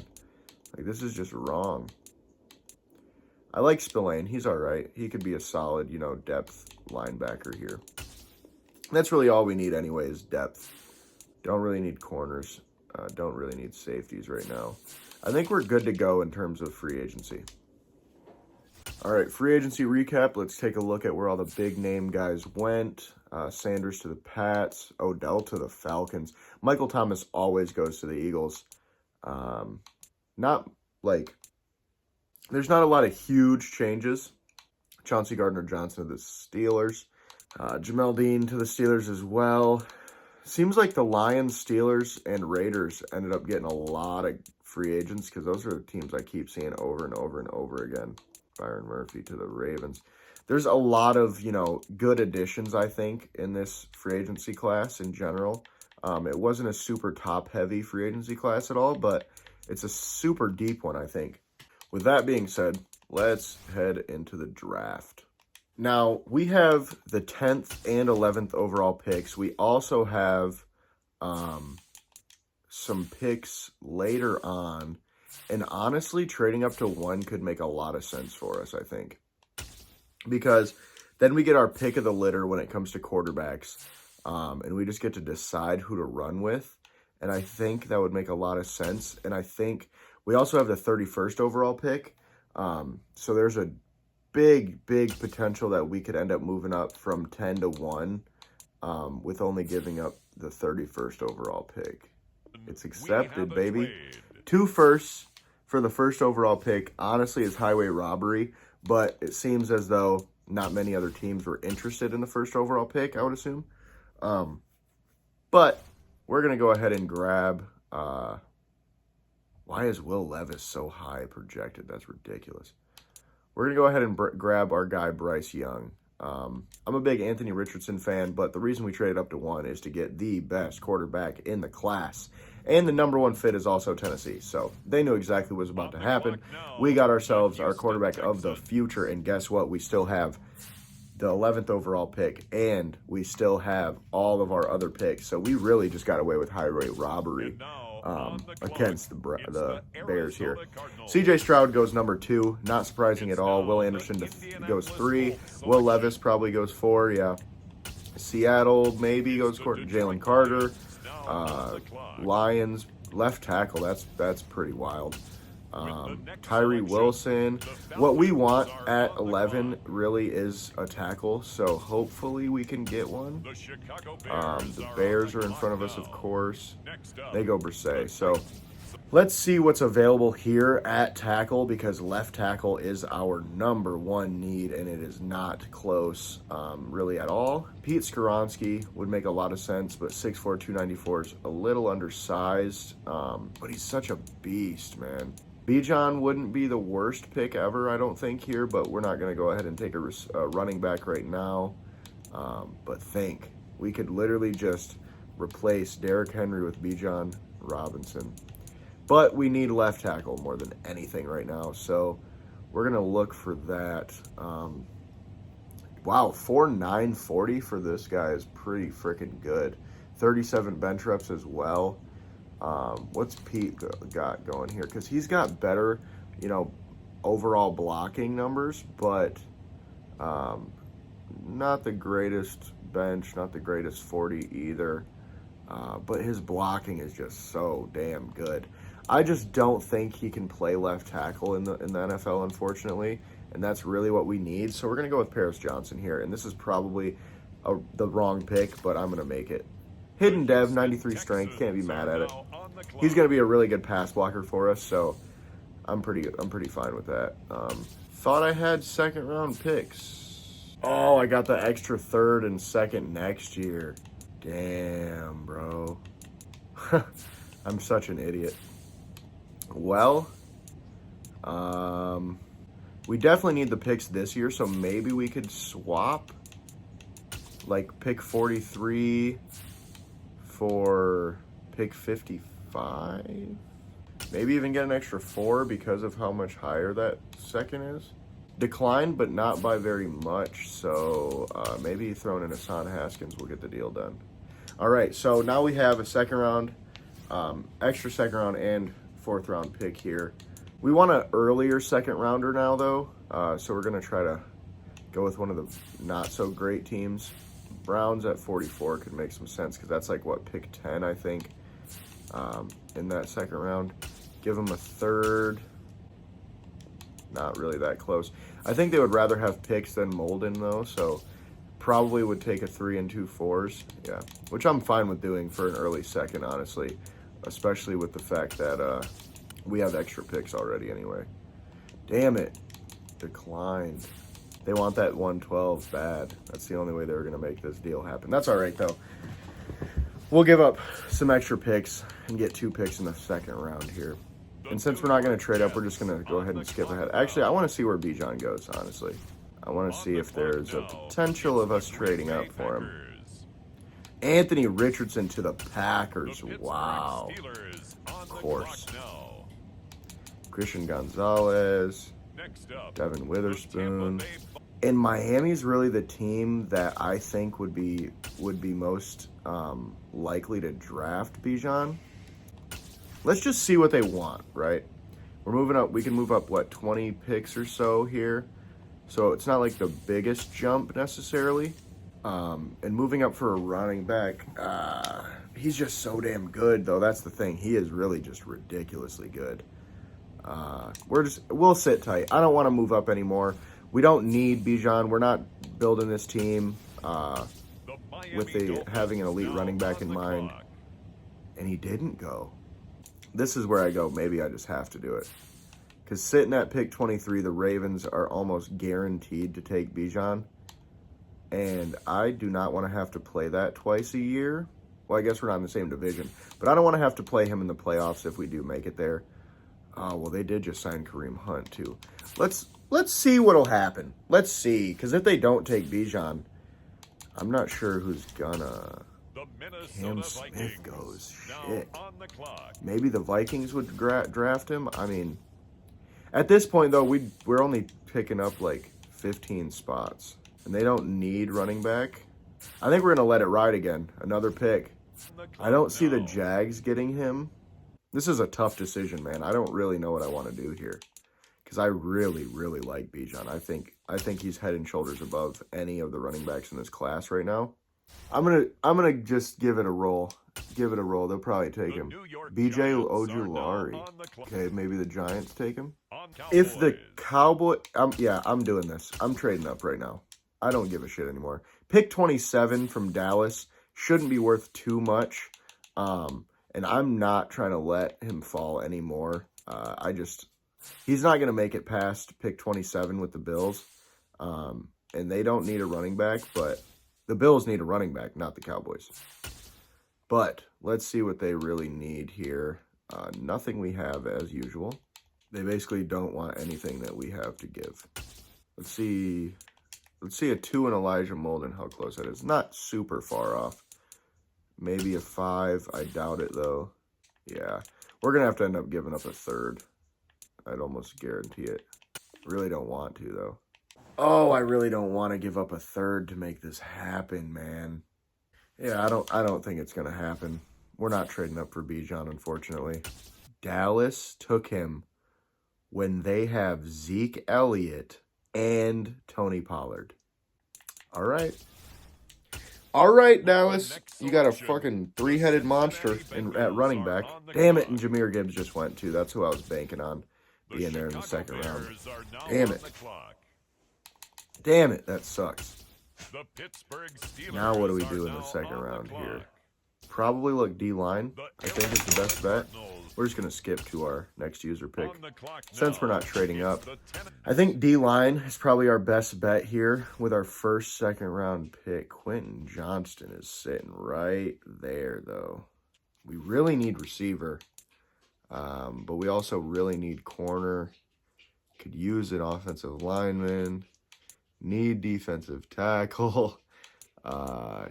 A: Like, this is just wrong. I like Spillane. He's all right. He could be a solid, depth linebacker here. That's really all we need anyway is depth. Don't really need corners. Don't really need safeties right now. I think we're good to go in terms of free agency. All right, free agency recap. Let's take a look at where all the big name guys went. Sanders to the Pats. Odell to the Falcons. Michael Thomas always goes to the Eagles. There's not a lot of huge changes. Chauncey Gardner-Johnson to the Steelers. Jamel Dean to the Steelers as well. Seems like the Lions, Steelers, and Raiders ended up getting a lot of free agents because those are the teams I keep seeing over and over and over again. Byron Murphy to the Ravens. There's a lot of, good additions, I think, in this free agency class in general. It wasn't a super top-heavy free agency class at all, but it's a super deep one, I think. With that being said, let's head into the draft. Now, we have the 10th and 11th overall picks. We also have some picks later on. And honestly, trading up to 1 could make a lot of sense for us, I think. Because then we get our pick of the litter when it comes to quarterbacks. And we just get to decide who to run with. And I think that would make a lot of sense. And I think we also have the 31st overall pick. So there's a big potential that we could end up moving up from 10 to 1 with only giving up the 31st overall pick. It's accepted, baby. 2 firsts for the first overall pick. Honestly, is highway robbery, but it seems as though not many other teams were interested in the first overall pick, I would assume. But we're going to go ahead and grab... why is Will Levis so high projected? That's ridiculous. We're going to go ahead and grab our guy, Bryce Young. I'm a big Anthony Richardson fan, but the reason we traded up to 1 is to get the best quarterback in the class. And the number 1 fit is also Tennessee. So they knew exactly what was about to happen. We got ourselves our quarterback of the future. And guess what? We still have the 11th overall pick, and we still have all of our other picks. So we really just got away with highway robbery against the Bears here. CJ Stroud goes number 2. Not surprising at all. Will Anderson goes 3. Will Levis probably goes 4. Yeah. Seattle maybe goes Jalen Carter. Lions left tackle. That's pretty wild. Tyree Wilson. What we want at 11 really is a tackle, so hopefully we can get one. The Bears are in front of us, of course. They go Brissett. So let's see what's available here at tackle, because left tackle is our number 1 need, and it is not close really at all. Pete Skoronski would make a lot of sense, but 6'4", 294 is a little undersized, but he's such a beast, man. Bijan wouldn't be the worst pick ever, I don't think, here, but we're not going to go ahead and take a running back right now. But think, we could literally just replace Derrick Henry with Bijan Robinson. But we need left tackle more than anything right now, so we're going to look for that. Wow, 4.940 for this guy is pretty freaking good. 37 bench reps as well. What's Pete got going here? Because he's got better, overall blocking numbers, but not the greatest bench, not the greatest 40 either. But his blocking is just so damn good. I just don't think he can play left tackle in the NFL, unfortunately, and that's really what we need. So we're going to go with Paris Johnson here, and this is probably the wrong pick, but I'm going to make it. Hidden Dev, 93 strength, can't be mad at it. He's going to be a really good pass blocker for us, so I'm pretty fine with that. Thought I had second round picks. Oh, I got the extra 3rd and 2nd next year. Damn, bro. I'm such an idiot. Well, we definitely need the picks this year, so maybe we could swap, like, pick 43 for pick 55. Maybe even get an extra 4 because of how much higher that 2nd is. Declined, but not by very much, so maybe throwing in Hassan Haskins will get the deal done. All right, so now we have a 2nd round, extra 2nd round, and 4th round pick here. We want an earlier 2nd rounder now, though, so we're going to try to go with one of the not-so-great teams. Browns at 44 could make some sense, because that's like, what, pick 10, I think, in that 2nd round. Give them a 3rd. Not really that close. I think they would rather have picks than Molden, though, so probably would take a 3 and 2 4s. Yeah, which I'm fine with doing for an early 2nd, honestly, especially with the fact that we have extra picks already anyway. Damn it. Declined. They want that 112 bad. That's the only way they were going to make this deal happen. That's all right, though. We'll give up some extra picks and get 2 picks in the 2nd round here. And since we're not going to trade up, we're just going to go ahead and skip ahead. Actually, I want to see where Bijan goes, honestly. I want to see if there's a potential of us trading up for him. Anthony Richardson to the Packers. Wow. Of course. Christian Gonzalez. Devin Witherspoon. And Miami's really the team that I think would be most likely to draft Bijan. Let's just see what they want, right? We're moving up. We can move up, what, 20 picks or so here. So it's not like the biggest jump necessarily. And moving up for a running back, he's just so damn good, though. That's the thing. He is really just ridiculously good. We'll sit tight. I don't want to move up anymore. We don't need Bijan. We're not building this team with having an elite running back in mind. And he didn't go. This is where I go, maybe I just have to do it. Because sitting at pick 23, the Ravens are almost guaranteed to take Bijan. And I do not want to have to play that twice a year. Well, I guess we're not in the same division. But I don't want to have to play him in the playoffs if we do make it there. Well, they did just sign Kareem Hunt, too. Let's see what'll happen. Let's see. Because if they don't take Bijan, I'm not sure who's gonna... Cam Smith goes. Shit. Maybe the Vikings would draft him. I mean, at this point, though, we're only picking up like 15 spots. And they don't need running back. I think we're going to let it ride again. Another pick. I don't see the Jags getting him. This is a tough decision, man. I don't really know what I want to do here. Because I really, really like Bijan. I think he's head and shoulders above any of the running backs in this class right now. I'm gonna just give it a roll. Give it a roll. They'll probably take him. BJ Ojulari. Okay, maybe the Giants take him. If the Cowboy... I'm doing this. I'm trading up right now. I don't give a shit anymore. Pick 27 from Dallas. Shouldn't be worth too much. And I'm not trying to let him fall anymore. He's not going to make it past pick 27 with the Bills. And they don't need a running back, but the Bills need a running back, not the Cowboys. But let's see what they really need here. Nothing we have as usual. They basically don't want anything that we have to give. Let's see a 2 in Elijah Molden, how close that is. Not super far off. Maybe a 5. I doubt it, though. Yeah. We're going to have to end up giving up a 3rd. I'd almost guarantee it. Really don't want to, though. Oh, I really don't want to give up a 3rd to make this happen, man. Yeah, I don't think it's going to happen. We're not trading up for Bijan, unfortunately. Dallas took him when they have Zeke Elliott and Tony Pollard. All right. All right, Dallas. You got a fucking 3-headed monster at running back. Damn it, and Jahmyr Gibbs just went, too. That's who I was banking on being there in the second round. Damn it. Damn it, that sucks. Now what do we do in the second round here? Probably look D-line. I think is the best bet. We're just going to skip to our next user pick since we're not trading up. I think D-line is probably our best bet here with our first second round pick. Quentin Johnston is sitting right there, though. We really need receiver, but we also really need corner. Could use an offensive lineman. Need defensive tackle.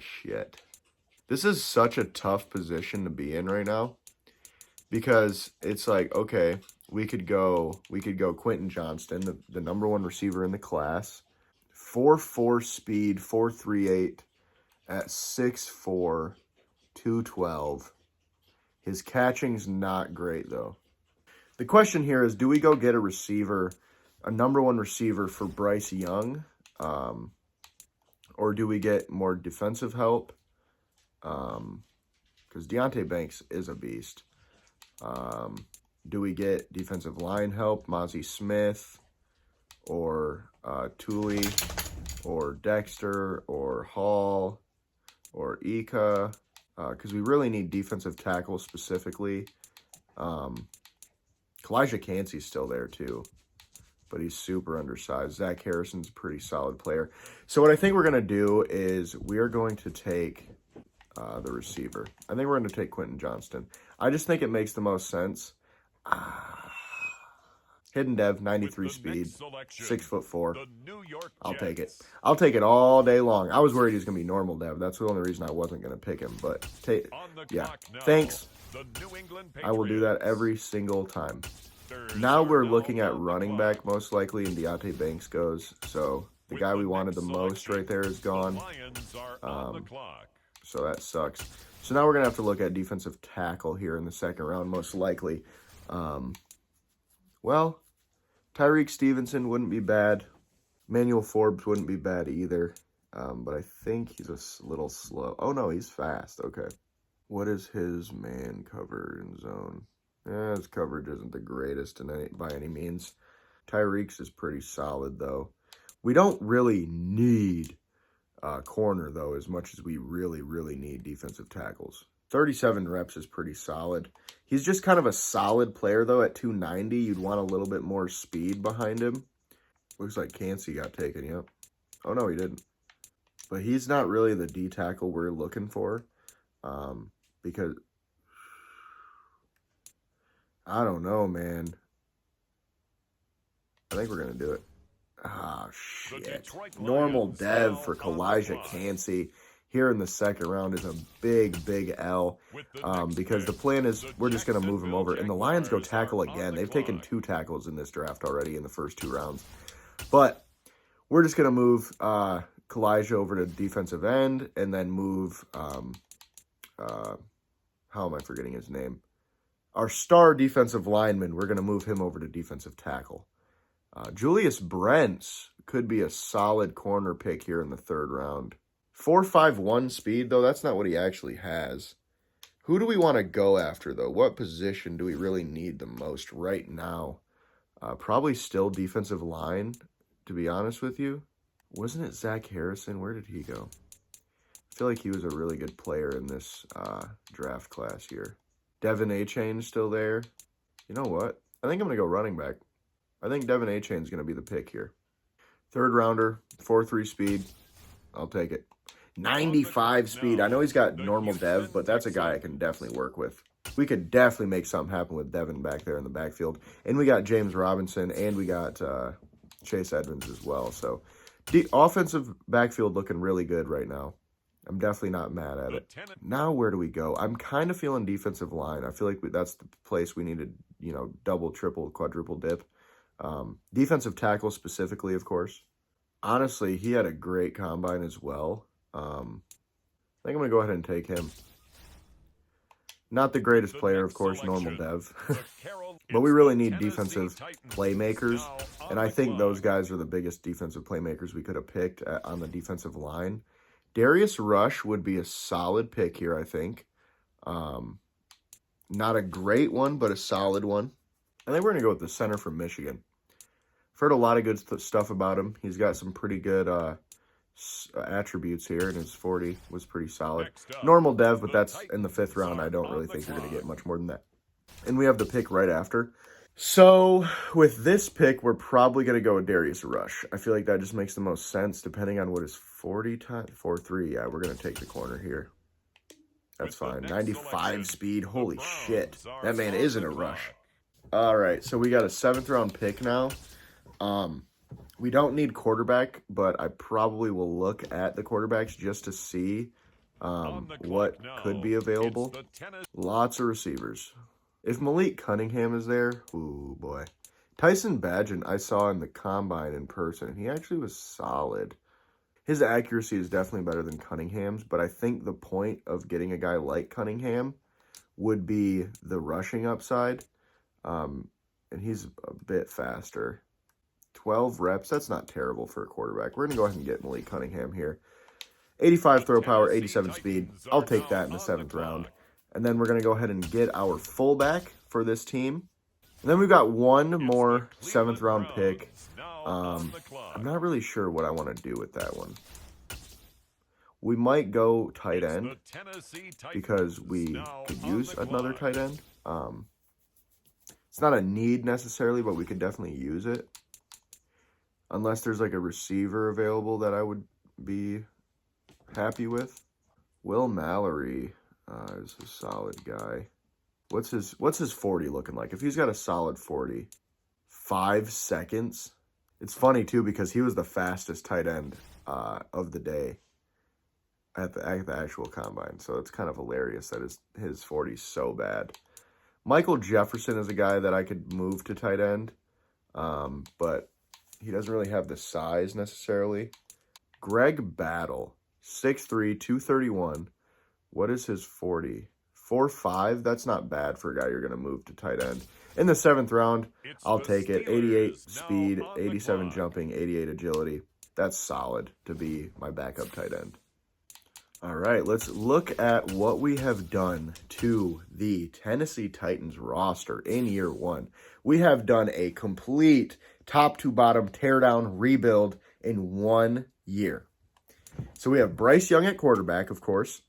A: Shit. This is such a tough position to be in right now. Because it's like, okay, we could go Quentin Johnston, the number 1 receiver in the class. 4.4 speed, 4.38 at 6'4", 212. His catching's not great, though. The question here is, do we go get a receiver, a number 1 receiver for Bryce Young? Or do we get more defensive help? Because Deonte Banks is a beast. Do we get defensive line help, Mozzie Smith, or Tooley, or Dexter, or Hall, or Ika? Because we really need defensive tackle specifically. Kalijah Cansey's still there too, but he's super undersized. Zach Harrison's a pretty solid player. So what I think we're going to do is we are going to take the receiver. I think we're going to take Quentin Johnston. I just think it makes the most sense. Hidden Dev, 93 speed, 6'4". I'll take it. I'll take it all day long. I was worried he was going to be normal Dev. That's the only reason I wasn't going to pick him. But, yeah, thanks. I will do that every single time. Now we're looking at running back most likely, and Deonte Banks goes. So, The guy we wanted the most right there is gone. So that sucks. So now we're going to have to look at defensive tackle here in the second round, most likely. Well, Tyreek Stevenson wouldn't be bad. Manuel Forbes wouldn't be bad either. But I think he's a little slow. Oh, no, he's fast. Okay. What is his man cover in zone? His coverage isn't the greatest by any means. Tyreek's is pretty solid, though. We don't really need corner, though, as much as we really, really need defensive tackles. 37 reps is pretty solid. He's just kind of a solid player, though. At 290, you'd want a little bit more speed behind him. Looks like Cansey got taken, yep. Oh, no, he didn't. But he's not really the D tackle we're looking for. Because, I don't know, man. I think we're going to do it. Ah, shit. Normal dev for Kalijah Cansey here in the second round is a big, big L. Because the plan is we're just going to move him over. And the Lions go tackle again. They've taken 2 tackles in this draft already in the first 2 rounds. But we're just going to move Kalijah over to defensive end and then move, how am I forgetting his name? Our star defensive lineman, we're going to move him over to defensive tackle. Julius Brents could be a solid corner pick here in the 3rd round. 4.51 speed, though, that's not what he actually has. Who do we want to go after, though? What position do we really need the most right now? Probably still defensive line, to be honest with you. Wasn't it Zach Harrison? Where did he go? I feel like he was a really good player in this draft class here. Devin Achane's still there. You know what? I think I'm going to go running back. I think Devin Achane's going to be the pick here. 3rd rounder, 4.3 speed. I'll take it. 95 speed. I know he's got normal dev, but that's a guy I can definitely work with. We could definitely make something happen with Devin back there in the backfield. And we got James Robinson, and we got Chase Edmonds as well. So the offensive backfield looking really good right now. I'm definitely not mad at it. Now where do we go? I'm kind of feeling defensive line. I feel like that's the place we need to, double, triple, quadruple dip. Defensive tackle specifically, of course. Honestly, he had a great combine as well. I think I'm going to go ahead and take him. Not the greatest player, of course, normal dev. But we really need defensive playmakers. And I think those guys are the biggest defensive playmakers we could have picked on the defensive line. Darius Rush would be a solid pick here, I think. Not a great one, but a solid one. I think we're going to go with the center from Michigan. I've heard a lot of good stuff about him. He's got some pretty good attributes here, and his 40 was pretty solid. Normal dev, but that's in the 5th round. I don't really think you're going to get much more than that. And we have the pick right after. So with this pick, we're probably going to go with Darius Rush. I feel like that just makes the most sense depending on what his 40 time 4.3. Yeah, we're going to take the corner here. That's fine. 95 speed. Holy shit. That man is in a rush. All right, so we got a 7th round pick now. We don't need quarterback, but I probably will look at the quarterbacks just to see what could be available. Lots of receivers. If Malik Cunningham is there, ooh boy. Tyson Bagent I saw in the combine in person, and he actually was solid. His accuracy is definitely better than Cunningham's, but I think the point of getting a guy like Cunningham would be the rushing upside, and he's a bit faster. 12 reps, that's not terrible for a quarterback. We're going to go ahead and get Malik Cunningham here. 85 throw power, 87 speed. I'll take that in the 7th round. And then we're going to go ahead and get our fullback for this team. And then we've got one more 7th round pick. I'm not really sure what I want to do with that one. We might go tight end because we could use another tight end. It's not a need necessarily, but we could definitely use it. Unless there's like a receiver available that I would be happy with. Will Mallory is a solid guy. What's his 40 looking like? If he's got a solid 40, 5 seconds. It's funny too because he was the fastest tight end of the day at the actual combine. So it's kind of hilarious that his 40's so bad. Michael Jefferson is a guy that I could move to tight end, but he doesn't really have the size necessarily. Greg Battle, 6'3", 231. What is his 40? 4'5"? That's not bad for a guy you're going to move to tight end. In the 7th round, I'll take it. 88 speed, 87 jumping, 88 agility. That's solid to be my backup tight end. All right, let's look at what we have done to the Tennessee Titans roster in year 1. We have done a complete top-to-bottom teardown rebuild in 1 year. So we have Bryce Young at quarterback, of course.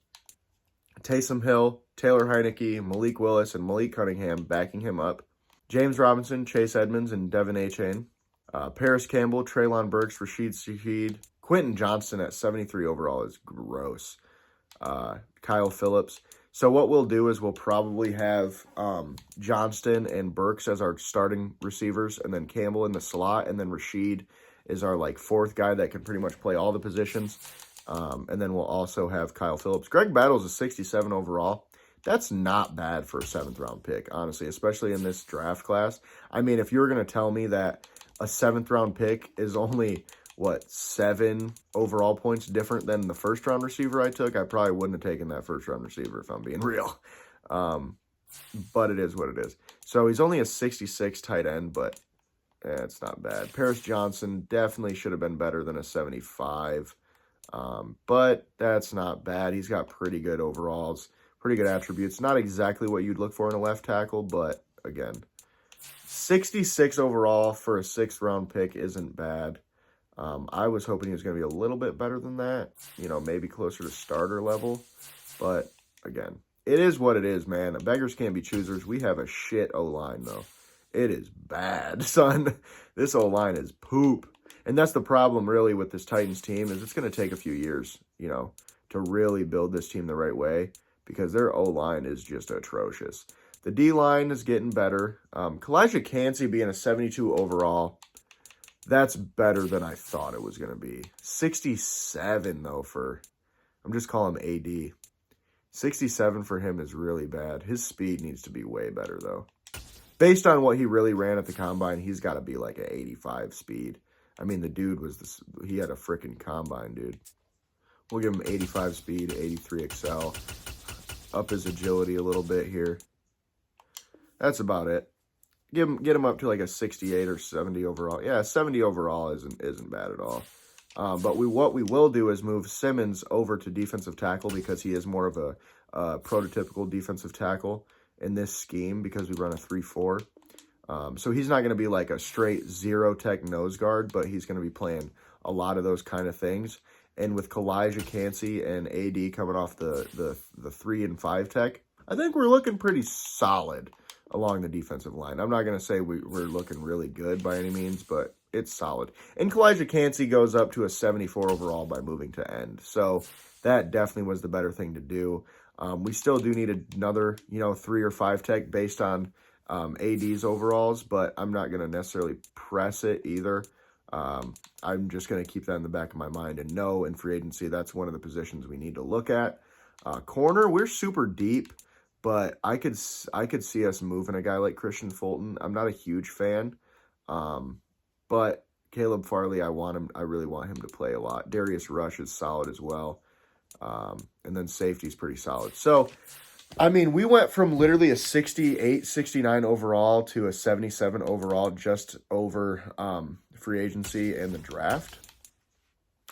A: Taysom Hill, Taylor Heineke, Malik Willis, and Malik Cunningham backing him up. James Robinson, Chase Edmonds, and Devin Achane. Paris Campbell, Treylon Burks, Rashid Shaheed. Quentin Johnston at 73 overall is gross. Kyle Phillips. So what we'll do is we'll probably have Johnston and Burks as our starting receivers, and then Campbell in the slot, and then Rashid is our like 4th guy that can pretty much play all the positions. And then we'll also have Kyle Phillips. Greg Battle's a 67 overall. That's not bad for a 7th round pick, honestly, especially in this draft class. I mean, if you were going to tell me that a 7th round pick is only, 7 overall points different than the 1st round receiver I took, I probably wouldn't have taken that 1st round receiver if I'm being real. But it is what it is. So he's only a 66 tight end, but it's not bad. Paris Johnson definitely should have been better than a 75. But that's not bad. He's got pretty good overalls, pretty good attributes. Not exactly what you'd look for in a left tackle, but again, 66 overall for a 6th round pick isn't bad. I was hoping he was going to be a little bit better than that, maybe closer to starter level. But again, it is what it is, man. Beggars can't be choosers. We have a shit O-line, though. It is bad, son. This O-line is poop. And that's the problem, really, with this Titans team, is it's going to take a few years, to really build this team the right way, because their O-line is just atrocious. The D-line is getting better. Kalijah Cansey being a 72 overall, that's better than I thought it was going to be. 67, though, I'm just calling him AD. 67 for him is really bad. His speed needs to be way better, though. Based on what he really ran at the combine, he's got to be like an 85 speed. I mean, the dude he had a freaking combine, dude. We'll give him 85 speed, 83 excel. Up his agility a little bit here. That's about it. Get him up to like a 68 or 70 overall. Yeah, 70 overall isn't bad at all. But what we will do is move Simmons over to defensive tackle, because he is more of a prototypical defensive tackle in this scheme, because we run a 3-4. So he's not going to be like a straight zero-tech nose guard, but he's going to be playing a lot of those kind of things. And with Kalijah Cansey and AD coming off the 3 and 5 tech, I think we're looking pretty solid along the defensive line. I'm not going to say we're looking really good by any means, but it's solid. And Kalijah Cansey goes up to a 74 overall by moving to end. So that definitely was the better thing to do. We still do need another, 3 or 5 tech based on AD's overalls, but I'm not going to necessarily press it either. I'm just going to keep that in the back of my mind and know in free agency that's one of the positions we need to look at. Corner, we're super deep, but I could see us moving a guy like Christian Fulton. I'm not a huge fan, but Caleb Farley, I really want him to play a lot. Darius Rush is solid as well, and then safety's pretty solid. So, I mean, we went from literally a 68, 69 overall to a 77 overall just over free agency and the draft.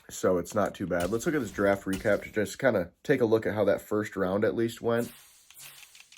A: So it's not too bad. Let's look at this draft recap to just kind of take a look at how that first round at least went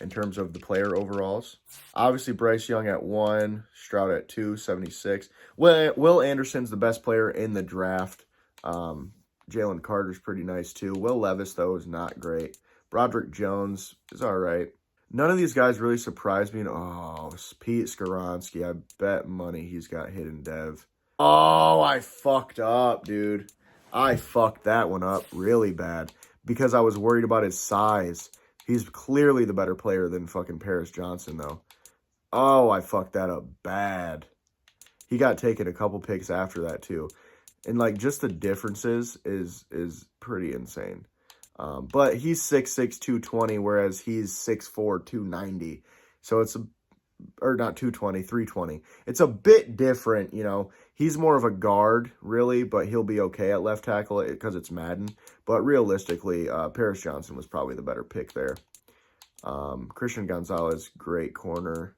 A: in terms of the player overalls. Obviously, Bryce Young at 1, Stroud at 2, 76. Will Anderson's the best player in the draft. Jalen Carter's pretty nice too. Will Levis, though, is not great. Broderick Jones is all right. None of these guys really surprised me. Oh, Pete Skoronski. I bet money he's got hidden dev. Oh, I fucked up, dude. I fucked that one up really bad because I was worried about his size. He's clearly the better player than fucking Paris Johnson, though. Oh, I fucked that up bad. He got taken a couple picks after that, too. And, like, just the differences is pretty insane. But he's 6'6", 220, whereas he's 6'4", 290. So it's or not 220, 320. It's a bit different, He's more of a guard, really, but he'll be okay at left tackle because it's Madden. But realistically, Paris Johnson was probably the better pick there. Christian Gonzalez, great corner.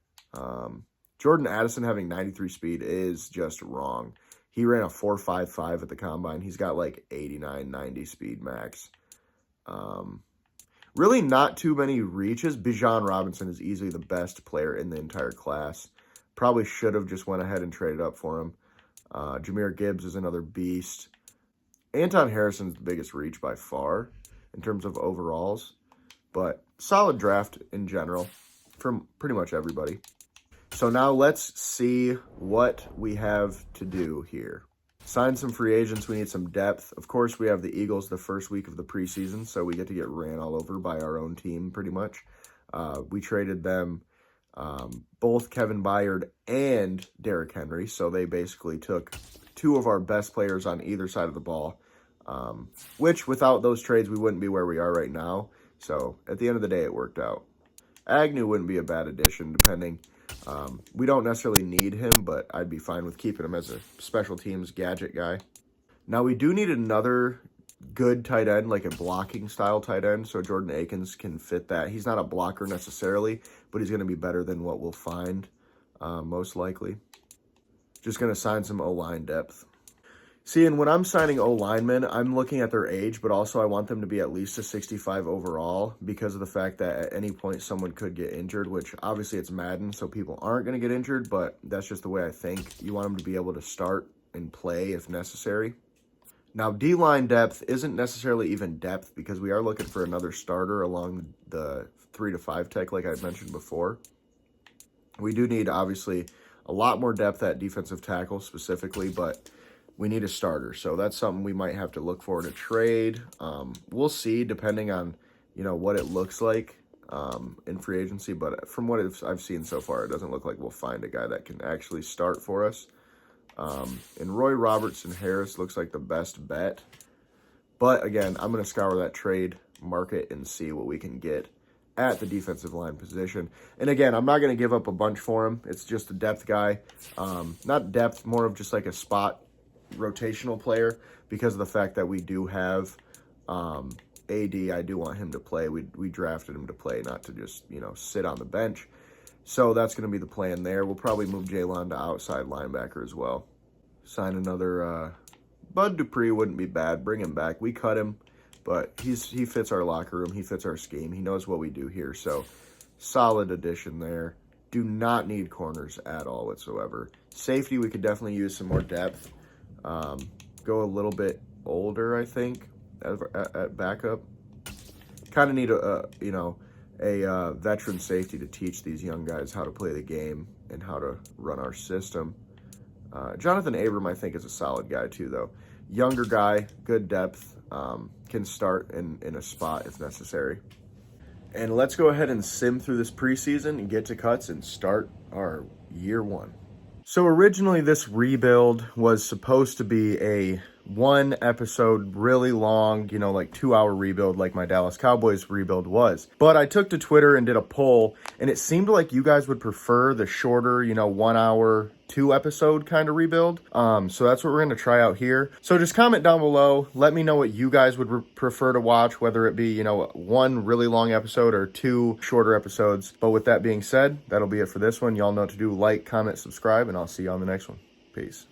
A: Jordan Addison having 93 speed is just wrong. He ran a 4.55 at the combine. He's got like 89, 90 speed max. Really not too many reaches. Bijan Robinson is easily the best player in the entire class. Probably should have just went ahead and traded up for him. Jahmyr Gibbs is another beast. Anton Harrison's the biggest reach by far in terms of overalls. But solid draft in general from pretty much everybody. So now let's see what we have to do here. Sign some free agents. We need some depth. Of course, we have the Eagles the first week of the preseason, so we get to get ran all over by our own team pretty much. We traded them both Kevin Byard and Derrick Henry, so they basically took two of our best players on either side of the ball, which without those trades, we wouldn't be where we are right now. So at the end of the day, it worked out. Agnew wouldn't be a bad addition, depending. We don't necessarily need him, but I'd be fine with keeping him as a special teams gadget guy. Now, we do need another good tight end, like a blocking style tight end, so Jordan Akins can fit that. He's not a blocker necessarily, but he's going to be better than what we'll find, most likely. Just going to sign some O-line depth. See, and when I'm signing O-linemen, I'm looking at their age, but also I want them to be at least a 65 overall because of the fact that at any point someone could get injured, which obviously it's Madden, so people aren't going to get injured, but that's just the way I think. You want them to be able to start and play if necessary. Now, D-line depth isn't necessarily even depth because we are looking for another starter along the 3 to 5 tech like I mentioned before. We do need, obviously, a lot more depth at defensive tackle specifically, but we need a starter. So that's something we might have to look for to trade. We'll see depending on, what it looks like in free agency. But from what I've seen so far, it doesn't look like we'll find a guy that can actually start for us. And Roy Robertson Harris looks like the best bet. But again, I'm going to scour that trade market and see what we can get at the defensive line position. And again, I'm not going to give up a bunch for him. It's just a depth guy. Not depth, more of just like a spot rotational player because of the fact that we do have AD. I do want him to play. We drafted him to play, not to just, sit on the bench. So that's going to be the plan there. We'll probably move Jaylon to outside linebacker as well. Sign another Bud Dupree wouldn't be bad. Bring him back. We cut him, but he fits our locker room. He fits our scheme. He knows what we do here. So solid addition there. Do not need corners at all whatsoever. Safety, we could definitely use some more depth. Go a little bit older, I think, at backup. Kind of need a veteran safety to teach these young guys how to play the game and how to run our system. Jonathan Abram, I think, is a solid guy too, though. Younger guy, good depth, can start in a spot if necessary. And let's go ahead and sim through this preseason and get to cuts and start our year one. So originally this rebuild was supposed to be a one episode, really long, like 2-hour rebuild like my Dallas Cowboys rebuild was. But I took to Twitter and did a poll, and it seemed like you guys would prefer the shorter, 1 hour, 2 episode kind of rebuild. So that's what we're going to try out here. So just comment down below. Let me know what you guys would prefer to watch, whether it be, 1 really long episode or 2 shorter episodes. But with that being said, that'll be it for this one. Y'all know what to do. Like, comment, subscribe, and I'll see you on the next one. Peace.